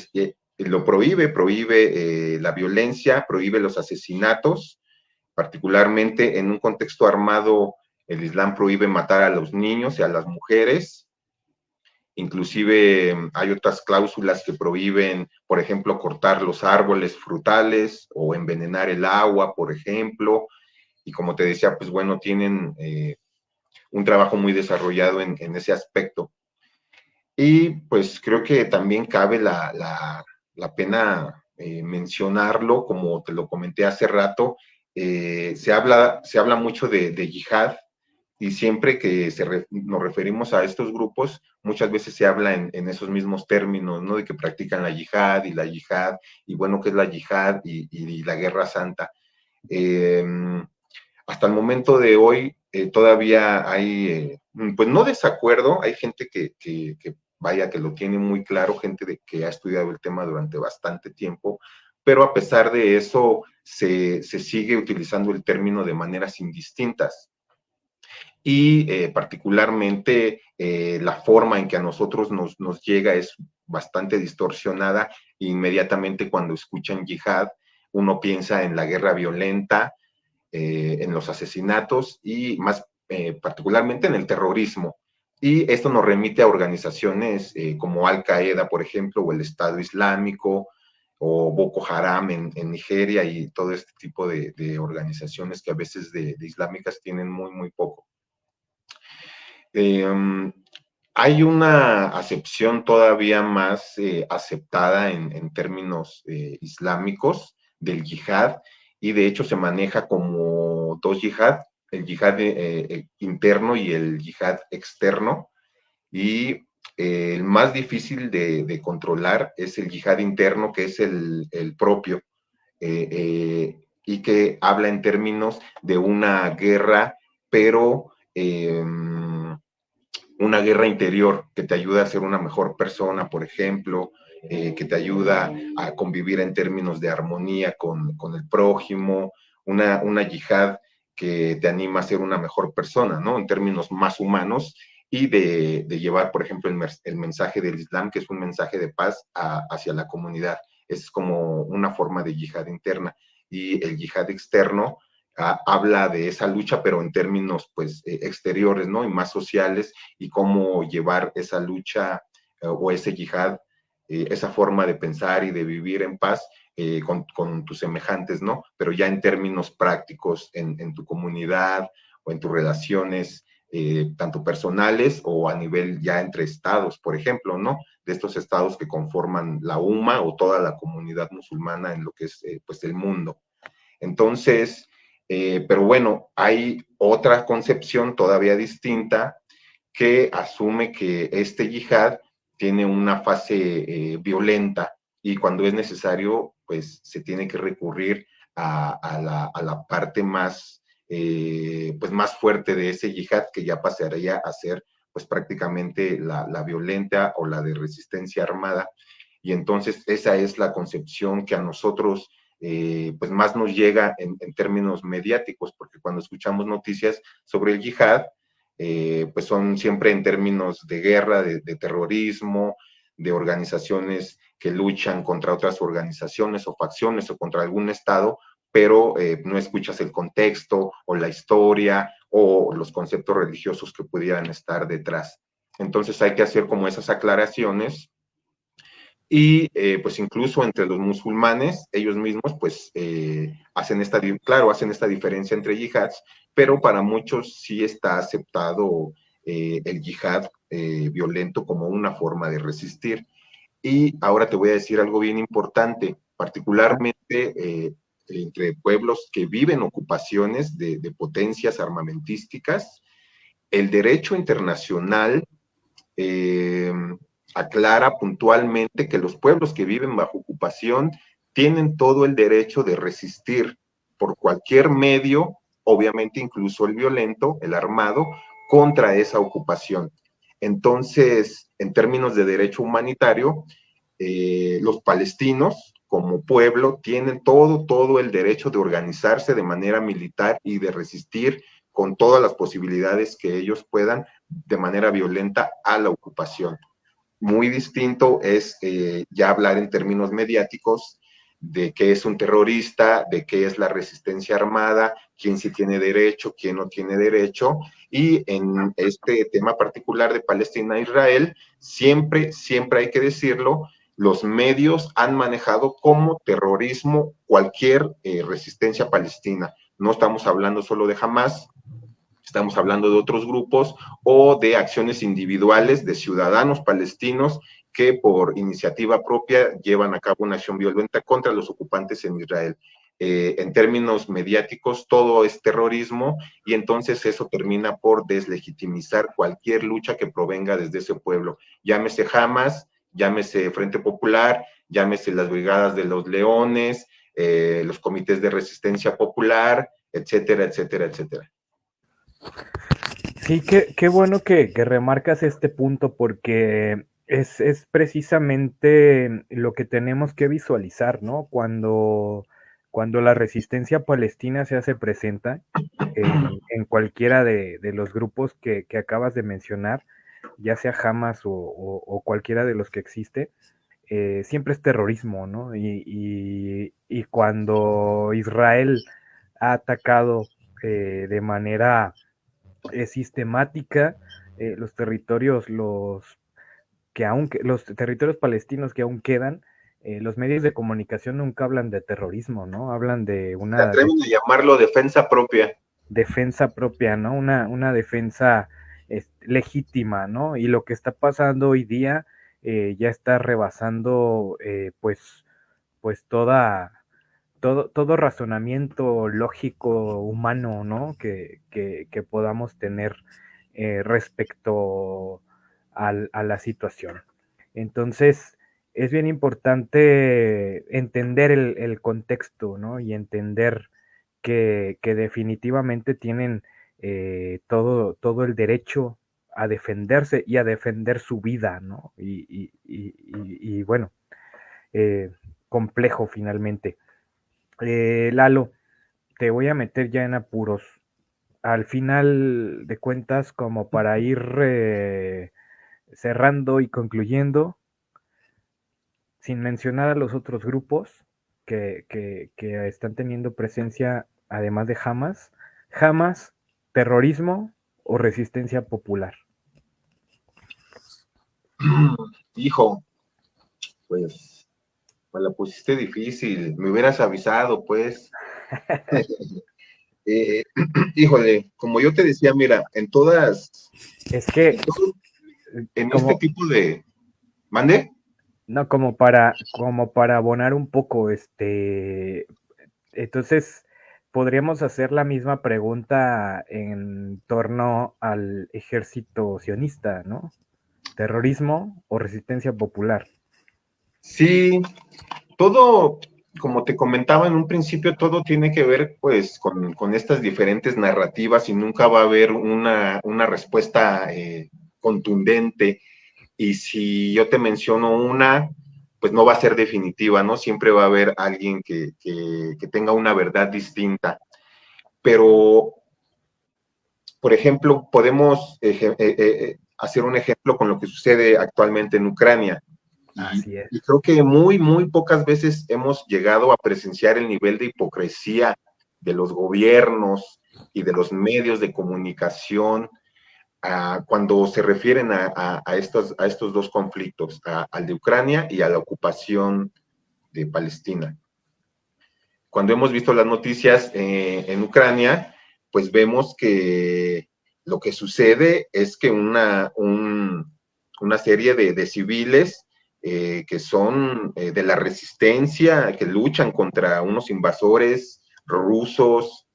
lo prohíbe la violencia, prohíbe los asesinatos, particularmente en un contexto armado El Islam prohíbe matar a los niños y a las mujeres. Inclusive hay otras cláusulas que prohíben, por ejemplo, cortar los árboles frutales o envenenar el agua, por ejemplo. Y como te decía, pues bueno, tienen un trabajo muy desarrollado en ese aspecto. Y pues creo que también cabe la pena mencionarlo, como te lo comenté hace rato, se habla mucho de yihad, y siempre que nos referimos a estos grupos, muchas veces se habla en esos mismos términos, ¿no? De que practican la yihad, y bueno, ¿qué es la yihad y la guerra santa? Eh, Hasta el momento de hoy todavía hay, pues no desacuerdo, hay gente que vaya, que lo tiene muy claro, gente que ha estudiado el tema durante bastante tiempo, pero a pesar de eso se sigue utilizando el término de maneras indistintas. Y particularmente la forma en que a nosotros nos llega es bastante distorsionada. Inmediatamente cuando escuchan yihad, uno piensa en la guerra violenta, en los asesinatos y más particularmente en el terrorismo. Y esto nos remite a organizaciones como Al Qaeda, por ejemplo, o el Estado Islámico, o Boko Haram en Nigeria, y todo este tipo de organizaciones que a veces de islámicas tienen muy, muy poco. Hay una acepción todavía más aceptada en términos islámicos del yihad, y de hecho se maneja como dos yihad, el yihad interno y el yihad externo, y el más difícil de controlar es el yihad interno, que es el propio, y que habla en términos de una guerra, pero una guerra interior que te ayuda a ser una mejor persona, por ejemplo, que te ayuda a convivir en términos de armonía con el prójimo, una yihad que te anima a ser una mejor persona, ¿no? En términos más humanos, y de llevar, por ejemplo, el mensaje del Islam, que es un mensaje de paz hacia la comunidad. Es como una forma de yihad interna. Y el yihad externo habla de esa lucha, pero en términos pues exteriores, ¿no? Y más sociales, y cómo llevar esa lucha o ese yihad, esa forma de pensar y de vivir en paz con tus semejantes, ¿no? Pero ya en términos prácticos, en tu comunidad o en tus relaciones, tanto personales o a nivel ya entre estados, por ejemplo, ¿no? De estos estados que conforman la UMA o toda la comunidad musulmana en lo que es pues el mundo. Entonces, pero bueno, hay otra concepción todavía distinta que asume que este yihad tiene una fase violenta, y cuando es necesario, pues se tiene que recurrir a la parte más, pues más fuerte de ese yihad, que ya pasaría a ser pues prácticamente la violenta o la de resistencia armada. Y entonces esa es la concepción que a nosotros pues más nos llega en términos mediáticos, porque cuando escuchamos noticias sobre el yihad, pues son siempre en términos de guerra, de terrorismo, de organizaciones que luchan contra otras organizaciones o facciones o contra algún estado, pero no escuchas el contexto o la historia o los conceptos religiosos que pudieran estar detrás. Entonces hay que hacer como esas aclaraciones. Y pues incluso entre los musulmanes, ellos mismos pues hacen esta diferencia entre yihads, pero para muchos sí está aceptado el yihad violento como una forma de resistir. Y ahora te voy a decir algo bien importante, particularmente entre pueblos que viven ocupaciones de potencias armamentísticas, el derecho internacional aclara puntualmente que los pueblos que viven bajo ocupación tienen todo el derecho de resistir por cualquier medio, obviamente incluso el violento, el armado, contra esa ocupación. Entonces, en términos de derecho humanitario, los palestinos como pueblo tienen todo el derecho de organizarse de manera militar y de resistir con todas las posibilidades que ellos puedan de manera violenta a la ocupación. Muy distinto es ya hablar en términos mediáticos de qué es un terrorista, de qué es la resistencia armada, quién sí tiene derecho, quién no tiene derecho, y en este tema particular de Palestina e Israel, siempre hay que decirlo, los medios han manejado como terrorismo cualquier resistencia palestina. No estamos hablando solo de Hamas, estamos hablando de otros grupos o de acciones individuales de ciudadanos palestinos que por iniciativa propia llevan a cabo una acción violenta contra los ocupantes en Israel. En términos mediáticos, todo es terrorismo y entonces eso termina por deslegitimizar cualquier lucha que provenga desde ese pueblo. Llámese Hamas, llámese Frente Popular, llámese las Brigadas de los Leones, los comités de resistencia popular, etcétera, etcétera, etcétera. Sí, qué bueno que remarcas este punto porque es precisamente lo que tenemos que visualizar, ¿no? Cuando la resistencia palestina se hace presente en cualquiera de los grupos que acabas de mencionar, ya sea Hamas o cualquiera de los que existe, siempre es terrorismo, ¿no? Y cuando Israel ha atacado de manera sistemática los territorios, los territorios palestinos que aún quedan, los medios de comunicación nunca hablan de terrorismo, ¿no? Hablan de Se atreven a llamarlo defensa propia. defensa propia, ¿no? Una defensa legítima, ¿no? Y lo que está pasando hoy día ya está rebasando, pues todo razonamiento lógico humano, ¿no? Que podamos tener respecto a la situación. Entonces, es bien importante entender el contexto, ¿no? Y entender que definitivamente tienen todo el derecho a defenderse y a defender su vida, ¿no? Y bueno, complejo finalmente. Lalo, te voy a meter ya en apuros. Al final de cuentas, como para ir cerrando y concluyendo, sin mencionar a los otros grupos que están teniendo presencia, además de Hamas, terrorismo o resistencia popular. Hijo, pues me la pusiste difícil, me hubieras avisado, pues. Híjole, como yo te decía, mira, en todas, Es que, en como, este tipo de, ¿mande? no, como para abonar un poco, entonces podríamos hacer la misma pregunta en torno al ejército sionista, ¿no? ¿Terrorismo o resistencia popular? Sí, todo, como te comentaba en un principio, todo tiene que ver pues con estas diferentes narrativas y nunca va a haber una respuesta contundente. Y si yo te menciono una, pues no va a ser definitiva, ¿no? Siempre va a haber alguien que tenga una verdad distinta. Pero, por ejemplo, podemos hacer un ejemplo con lo que sucede actualmente en Ucrania. Así es. Y creo que muy pocas veces hemos llegado a presenciar el nivel de hipocresía de los gobiernos y de los medios de comunicación cuando se refieren a estos dos conflictos, al de Ucrania y a la ocupación de Palestina. Cuando hemos visto las noticias en Ucrania, pues vemos que lo que sucede es que una serie de civiles que son de la resistencia, que luchan contra unos invasores rusos,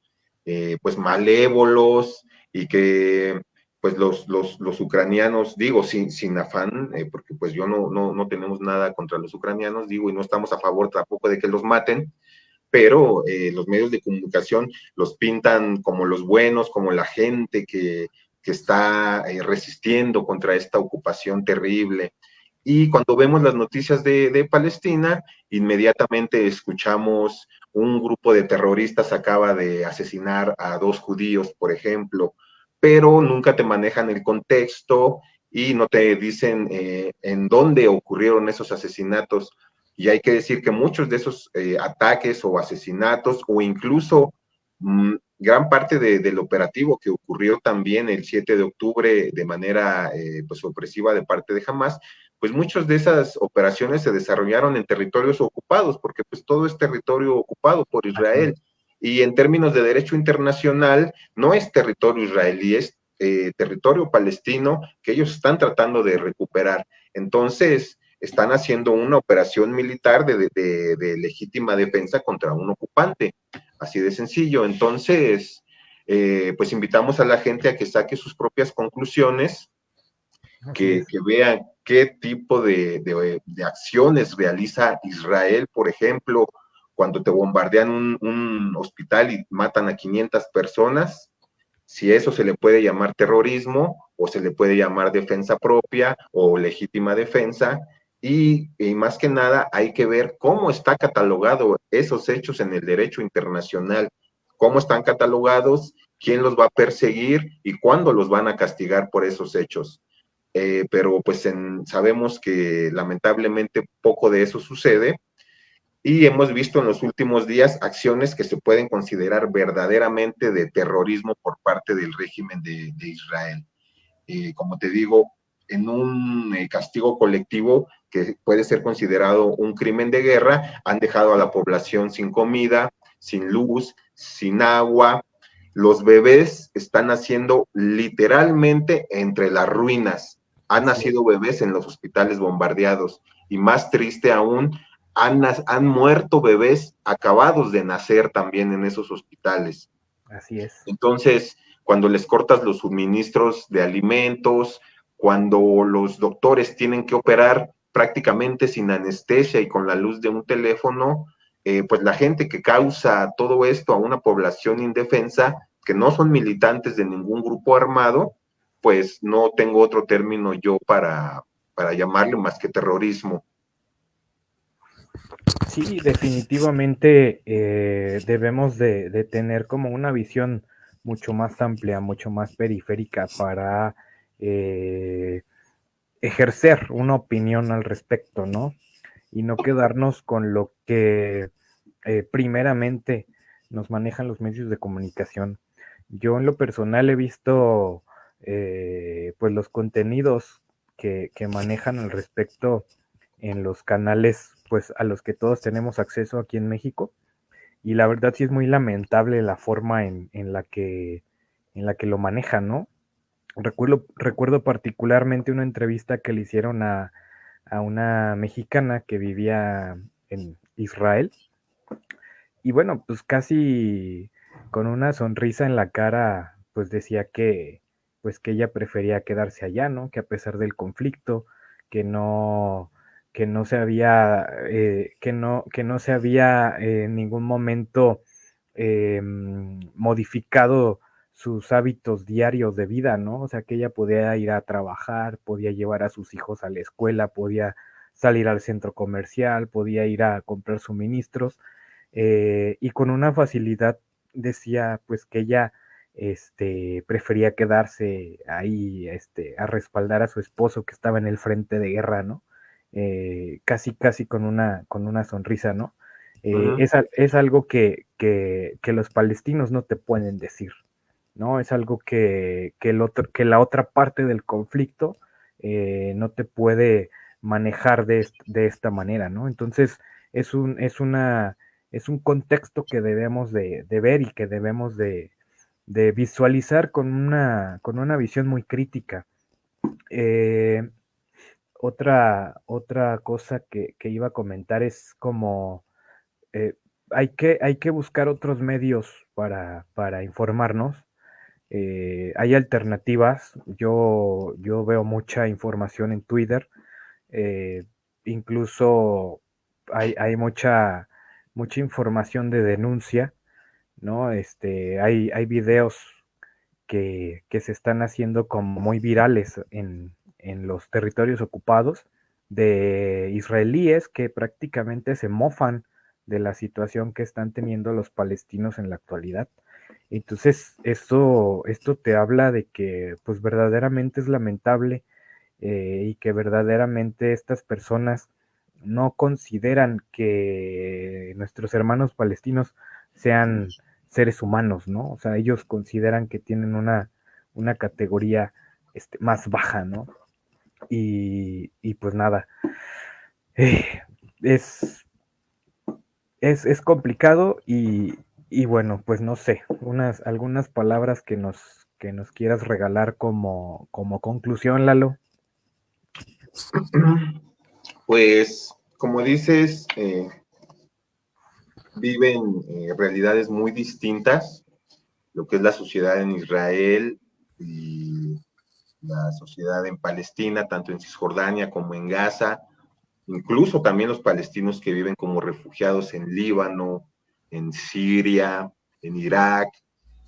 pues malévolos, y que pues los ucranianos, digo, sin afán, porque pues yo no tenemos nada contra los ucranianos, digo, y no estamos a favor tampoco de que los maten, pero los medios de comunicación los pintan como los buenos, como la gente que está resistiendo contra esta ocupación terrible. Y cuando vemos las noticias de Palestina, inmediatamente escuchamos un grupo de terroristas acaba de asesinar a 2 judíos, por ejemplo, pero nunca te manejan el contexto y no te dicen en dónde ocurrieron esos asesinatos. Y hay que decir que muchos de esos ataques o asesinatos o incluso gran parte del operativo que ocurrió también el 7 de octubre de manera pues opresiva de parte de Hamas, pues muchas de esas operaciones se desarrollaron en territorios ocupados, porque pues todo es territorio ocupado por Israel. Y en términos de derecho internacional, no es territorio israelí, es territorio palestino que ellos están tratando de recuperar. Entonces, están haciendo una operación militar de legítima defensa contra un ocupante, así de sencillo. Entonces, pues invitamos a la gente a que saque sus propias conclusiones, que vean qué tipo de acciones realiza Israel, por ejemplo, cuando te bombardean un hospital y matan a 500 personas, si eso se le puede llamar terrorismo o se le puede llamar defensa propia o legítima defensa. Y más que nada hay que ver cómo está catalogado esos hechos en el derecho internacional, cómo están catalogados, quién los va a perseguir y cuándo los van a castigar por esos hechos. Pero pues sabemos que lamentablemente poco de eso sucede y hemos visto en los últimos días acciones que se pueden considerar verdaderamente de terrorismo por parte del régimen de Israel. Como te digo, en un castigo colectivo que puede ser considerado un crimen de guerra, han dejado a la población sin comida, sin luz, sin agua. Los bebés están naciendo literalmente entre las ruinas. Han nacido bebés en los hospitales bombardeados y más triste aún, han muerto bebés acabados de nacer también en esos hospitales. Así es. Entonces, cuando les cortas los suministros de alimentos, cuando los doctores tienen que operar prácticamente sin anestesia y con la luz de un teléfono, pues la gente que causa todo esto a una población indefensa, que no son militantes de ningún grupo armado, pues no tengo otro término yo para llamarlo más que terrorismo. Sí, definitivamente debemos de tener como una visión mucho más amplia, mucho más periférica para ejercer una opinión al respecto, ¿no? Y no quedarnos con lo que primeramente nos manejan los medios de comunicación. Yo en lo personal he visto pues los contenidos que manejan al respecto en los canales pues a los que todos tenemos acceso aquí en México, y la verdad sí es muy lamentable la forma en la que lo manejan, ¿no? Recuerdo particularmente una entrevista que le hicieron a una mexicana que vivía en Israel, y bueno, pues casi con una sonrisa en la cara, pues decía pues que ella prefería quedarse allá, ¿no? Que a pesar del conflicto, que no, que no se había, que no se había en ningún momento modificado sus hábitos diarios de vida, ¿no? O sea, que ella podía ir a trabajar, podía llevar a sus hijos a la escuela, podía salir al centro comercial, podía ir a comprar suministros, y con una facilidad decía pues que ella prefería quedarse ahí a respaldar a su esposo que estaba en el frente de guerra, ¿no? Casi con una sonrisa, ¿no? Es algo que los palestinos no te pueden decir, ¿no? Es algo que la otra parte del conflicto no te puede manejar de esta manera, ¿no? Entonces, es un contexto que debemos de ver y que debemos de visualizar con una visión muy crítica. Otra cosa que iba a comentar es como eh, hay que buscar otros medios para informarnos. Hay alternativas. Yo veo mucha información en Twitter. eh, Incluso hay mucha información de denuncia, ¿no? Hay videos que se están haciendo como muy virales en los territorios ocupados de israelíes que prácticamente se mofan de la situación que están teniendo los palestinos en la actualidad. Entonces, esto te habla de que pues verdaderamente es lamentable, y que verdaderamente estas personas no consideran que nuestros hermanos palestinos sean seres humanos, ¿no? O sea, ellos consideran que tienen una categoría más baja, ¿no? Y pues nada, eh, es, es complicado y bueno, pues no sé, algunas palabras que nos quieras regalar como conclusión, Lalo. Pues, como dices, viven realidades muy distintas, lo que es la sociedad en Israel y la sociedad en Palestina, tanto en Cisjordania como en Gaza, incluso también los palestinos que viven como refugiados en Líbano, en Siria, en Irak.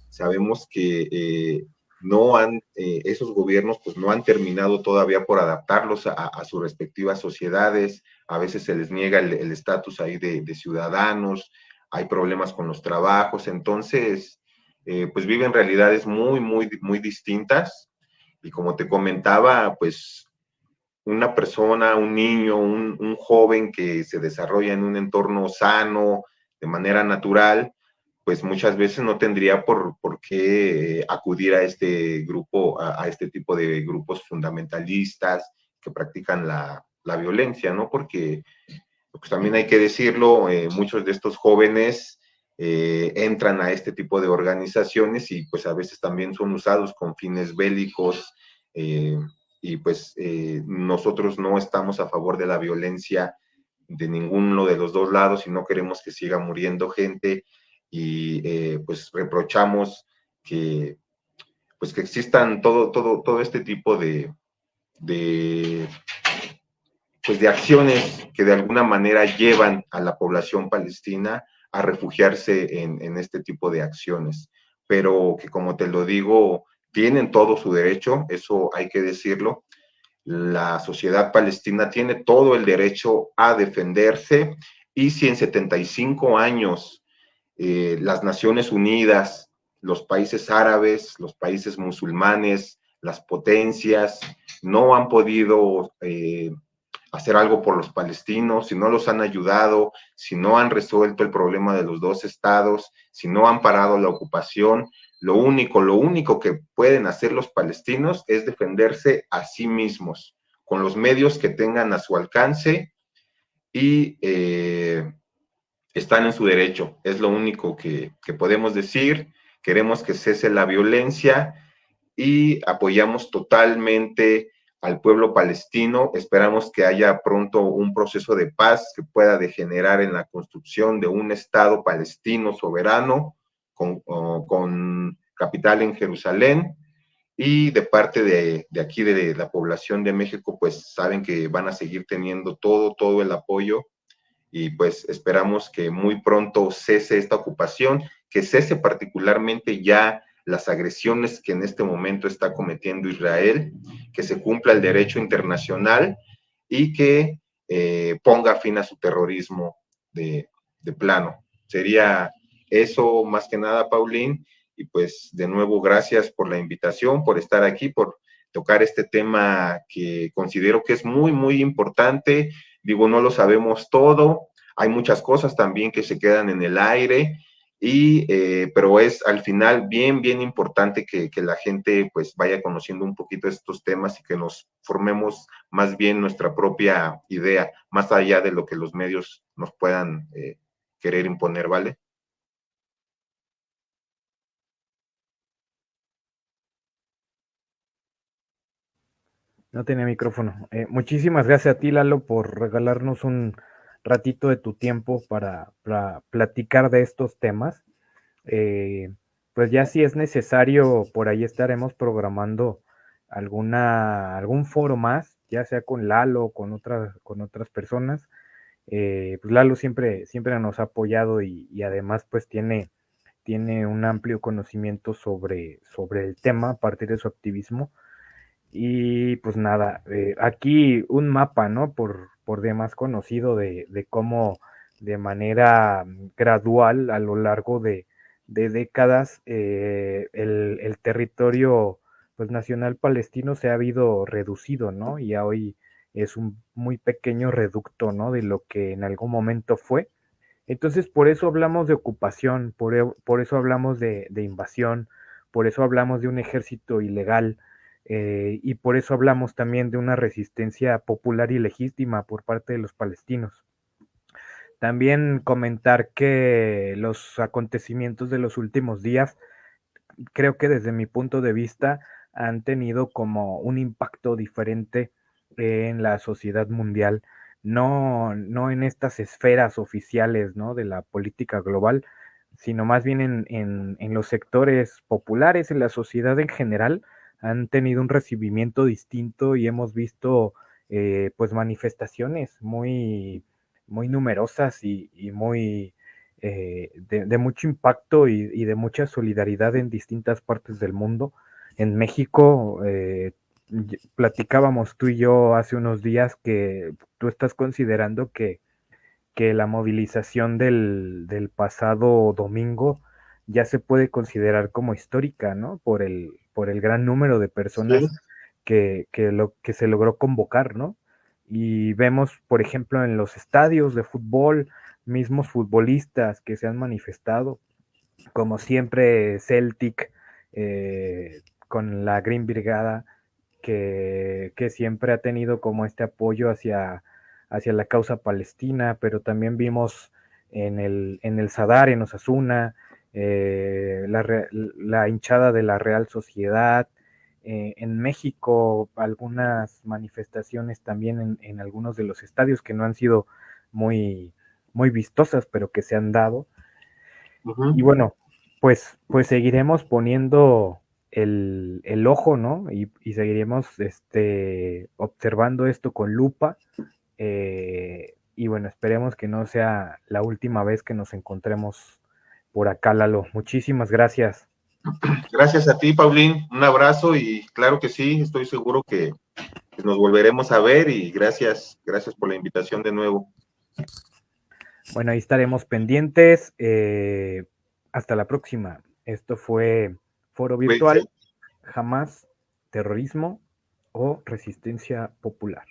Sabemos que no han, esos gobiernos pues no han terminado todavía por adaptarlos a sus respectivas sociedades, a veces se les niega el estatus ahí de ciudadanos, hay problemas con los trabajos, entonces pues viven realidades muy distintas y como te comentaba, pues una persona, un niño, un joven que se desarrolla en un entorno sano, de manera natural, pues muchas veces no tendría por qué acudir a este grupo, a este tipo de grupos fundamentalistas que practican la violencia, ¿no? Porque pues también hay que decirlo, muchos de estos jóvenes entran a este tipo de organizaciones y pues a veces también son usados con fines bélicos y pues nosotros no estamos a favor de la violencia de ninguno de los dos lados y no queremos que siga muriendo gente y pues reprochamos que pues que existan todo este tipo de pues de acciones que de alguna manera llevan a la población palestina a refugiarse en este tipo de acciones, pero que como te lo digo, tienen todo su derecho, eso hay que decirlo. La sociedad palestina tiene todo el derecho a defenderse y si en 75 años las Naciones Unidas, los países árabes, los países musulmanes, las potencias no han podido hacer algo por los palestinos, si no los han ayudado, si no han resuelto el problema de los dos estados, si no han parado la ocupación, lo único que pueden hacer los palestinos es defenderse a sí mismos, con los medios que tengan a su alcance y están en su derecho. Es lo único que podemos decir. Queremos que cese la violencia y apoyamos totalmente al pueblo palestino. Esperamos que haya pronto un proceso de paz que pueda degenerar en la construcción de un Estado palestino soberano con capital en Jerusalén. Y de parte de aquí, de la población de México, pues saben que van a seguir teniendo todo el apoyo y pues esperamos que muy pronto cese esta ocupación, que cese particularmente ya las agresiones que en este momento está cometiendo Israel, que se cumpla el derecho internacional y que ponga fin a su terrorismo de plano. Sería eso más que nada, Paulín, y pues de nuevo gracias por la invitación, por estar aquí, por tocar este tema que considero que es muy importante. Digo, no lo sabemos todo, hay muchas cosas también que se quedan en el aire, pero es al final bien importante que la gente pues vaya conociendo un poquito estos temas y que nos formemos más bien nuestra propia idea, más allá de lo que los medios nos puedan querer imponer, ¿vale? No tenía micrófono. Muchísimas gracias a ti, Lalo, por regalarnos un ratito de tu tiempo para platicar de estos temas. Pues ya si es necesario, por ahí estaremos programando algún foro más, ya sea con Lalo o con otras personas. Pues Lalo siempre nos ha apoyado y además pues tiene un amplio conocimiento sobre el tema a partir de su activismo. Y pues nada, aquí un mapa, ¿no? Por demás conocido de cómo de manera gradual a lo largo de décadas el territorio pues nacional palestino se ha habido reducido, ¿no? Y hoy es un muy pequeño reducto, ¿no? De lo que en algún momento fue. Entonces, por eso hablamos de ocupación, por eso hablamos de invasión, por eso hablamos de un ejército ilegal, y por eso hablamos también de una resistencia popular y legítima por parte de los palestinos. También comentar que los acontecimientos de los últimos días, creo que desde mi punto de vista, han tenido como un impacto diferente en la sociedad mundial, no en estas esferas oficiales, ¿no? De la política global, sino más bien en los sectores populares, en la sociedad en general, han tenido un recibimiento distinto y hemos visto pues manifestaciones muy numerosas y muy de mucho impacto y de mucha solidaridad en distintas partes del mundo. En México, platicábamos tú y yo hace unos días que tú estás considerando que la movilización del pasado domingo ya se puede considerar como histórica, ¿no? Por el gran número de personas Sí. que se logró convocar, ¿no? Y vemos, por ejemplo, en los estadios de fútbol, mismos futbolistas que se han manifestado, como siempre Celtic, con la Green Brigada, que siempre ha tenido como este apoyo hacia la causa palestina, pero también vimos en el Sadar, en Osasuna, la hinchada de la Real Sociedad, en México algunas manifestaciones también en algunos de los estadios que no han sido muy vistosas, pero que se han dado. Uh-huh. Y bueno, pues seguiremos poniendo el ojo, ¿no? Y seguiremos observando esto con lupa. Y bueno, esperemos que no sea la última vez que nos encontremos por acá, Lalo. Muchísimas gracias. Gracias a ti, Paulín. Un abrazo y claro que sí, estoy seguro que nos volveremos a ver y gracias por la invitación de nuevo. Bueno, ahí estaremos pendientes. Hasta la próxima. Esto fue Foro Virtual, Jamás Terrorismo o Resistencia Popular.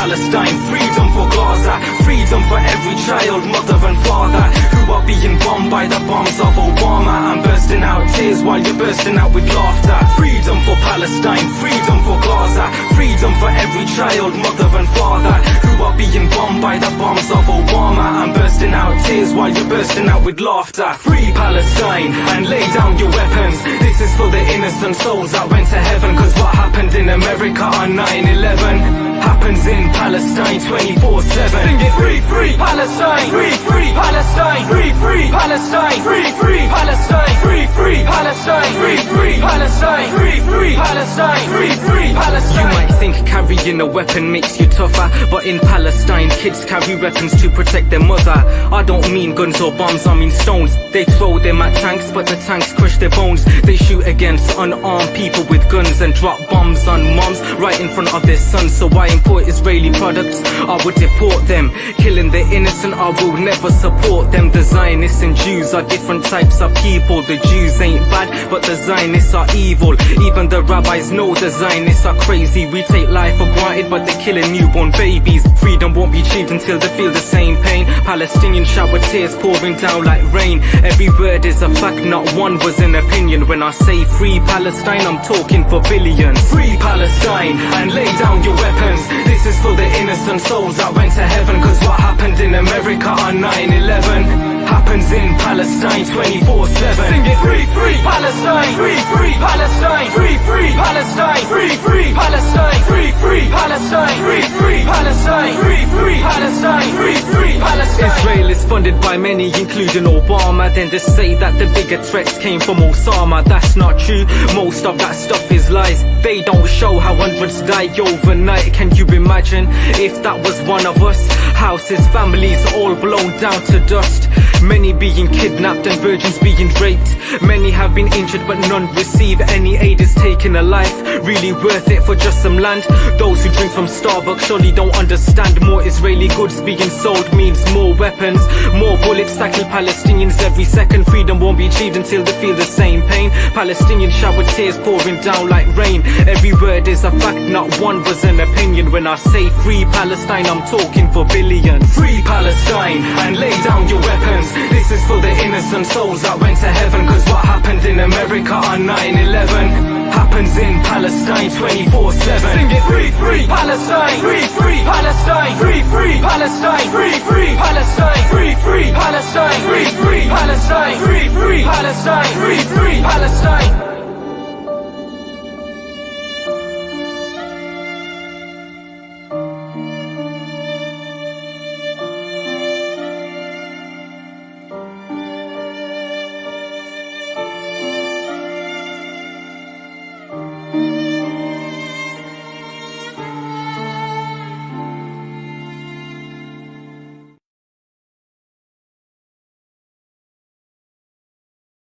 Palestine, freedom for Gaza, freedom for every child, mother and father who are being bombed by the bombs of Obama. I'm bursting out tears while you're bursting out with laughter. Freedom for Palestine, freedom for Gaza, freedom for every child, mother and father who are being bombed by the bombs of Obama. I'm bursting out tears while you're bursting out with laughter. Free Palestine and lay down your weapons. This is for the innocent souls that went to heaven, cause what happened in America on 9/11 happens in Palestine 24/7. Sing it, free Palestine, free Palestine, free Palestine, free Palestine, free Palestine, free Palestine, free Palestine, free Palestine. You might think carrying a weapon makes you tougher, but in Palestine kids carry weapons to protect their mother. I don't mean guns or bombs, I mean stones. They throw them at tanks, but the tanks crush their bones. They shoot against unarmed people with guns and drop bombs on moms right in front of their sons. So why import Israeli products? I would deport them. Killing the innocent, I will never support them. The Zionists and Jews are different types of people. The Jews ain't bad, but the Zionists are evil. Even the rabbis know the Zionists are crazy. We take life for granted, but they're killing newborn babies. Freedom won't be achieved until they feel the same pain. Palestinians shower tears pouring down like rain. Every word is a fact, not one was an opinion. When I say free Palestine, I'm talking for billions. Free Palestine and lay down your weapons. This is for the innocent souls that went to heaven, cause what happened in America on 9/11 happens in Palestine 24/7. Sing it, free Palestine, free Palestine, free Palestine, free Palestine, free Palestine, free Palestine, free Palestine, free Palestine. Israel is funded by many, including Obama. Then to say that the bigger threats came from Osama, that's not true. Most of that stuff is lies. They don't show how hundreds die overnight. Can you imagine if that was one of us? Houses, families all blown down to dust. Many being kidnapped and virgins being raped. Many have been injured but none receive any aid. Is taking a life really worth it for just some land? Those who drink from Starbucks surely don't understand. More Israeli goods being sold means more weapons, more bullets tackle Palestinians every second. Freedom won't be achieved until they feel the same pain. Palestinians shower tears pouring down like rain. Every word is a fact, not one was an opinion. When I say free Palestine, I'm talking for billions. Free Palestine and lay down your weapons. This is for the innocent souls that went to heaven. Cause what happened in America on 9/11 happens in Palestine 24/7. Sing it, free, free Palestine, free, free Palestine, free, free Palestine, free, free Palestine, free, free Palestine, free, free Palestine, free, free Palestine, free, free Palestine.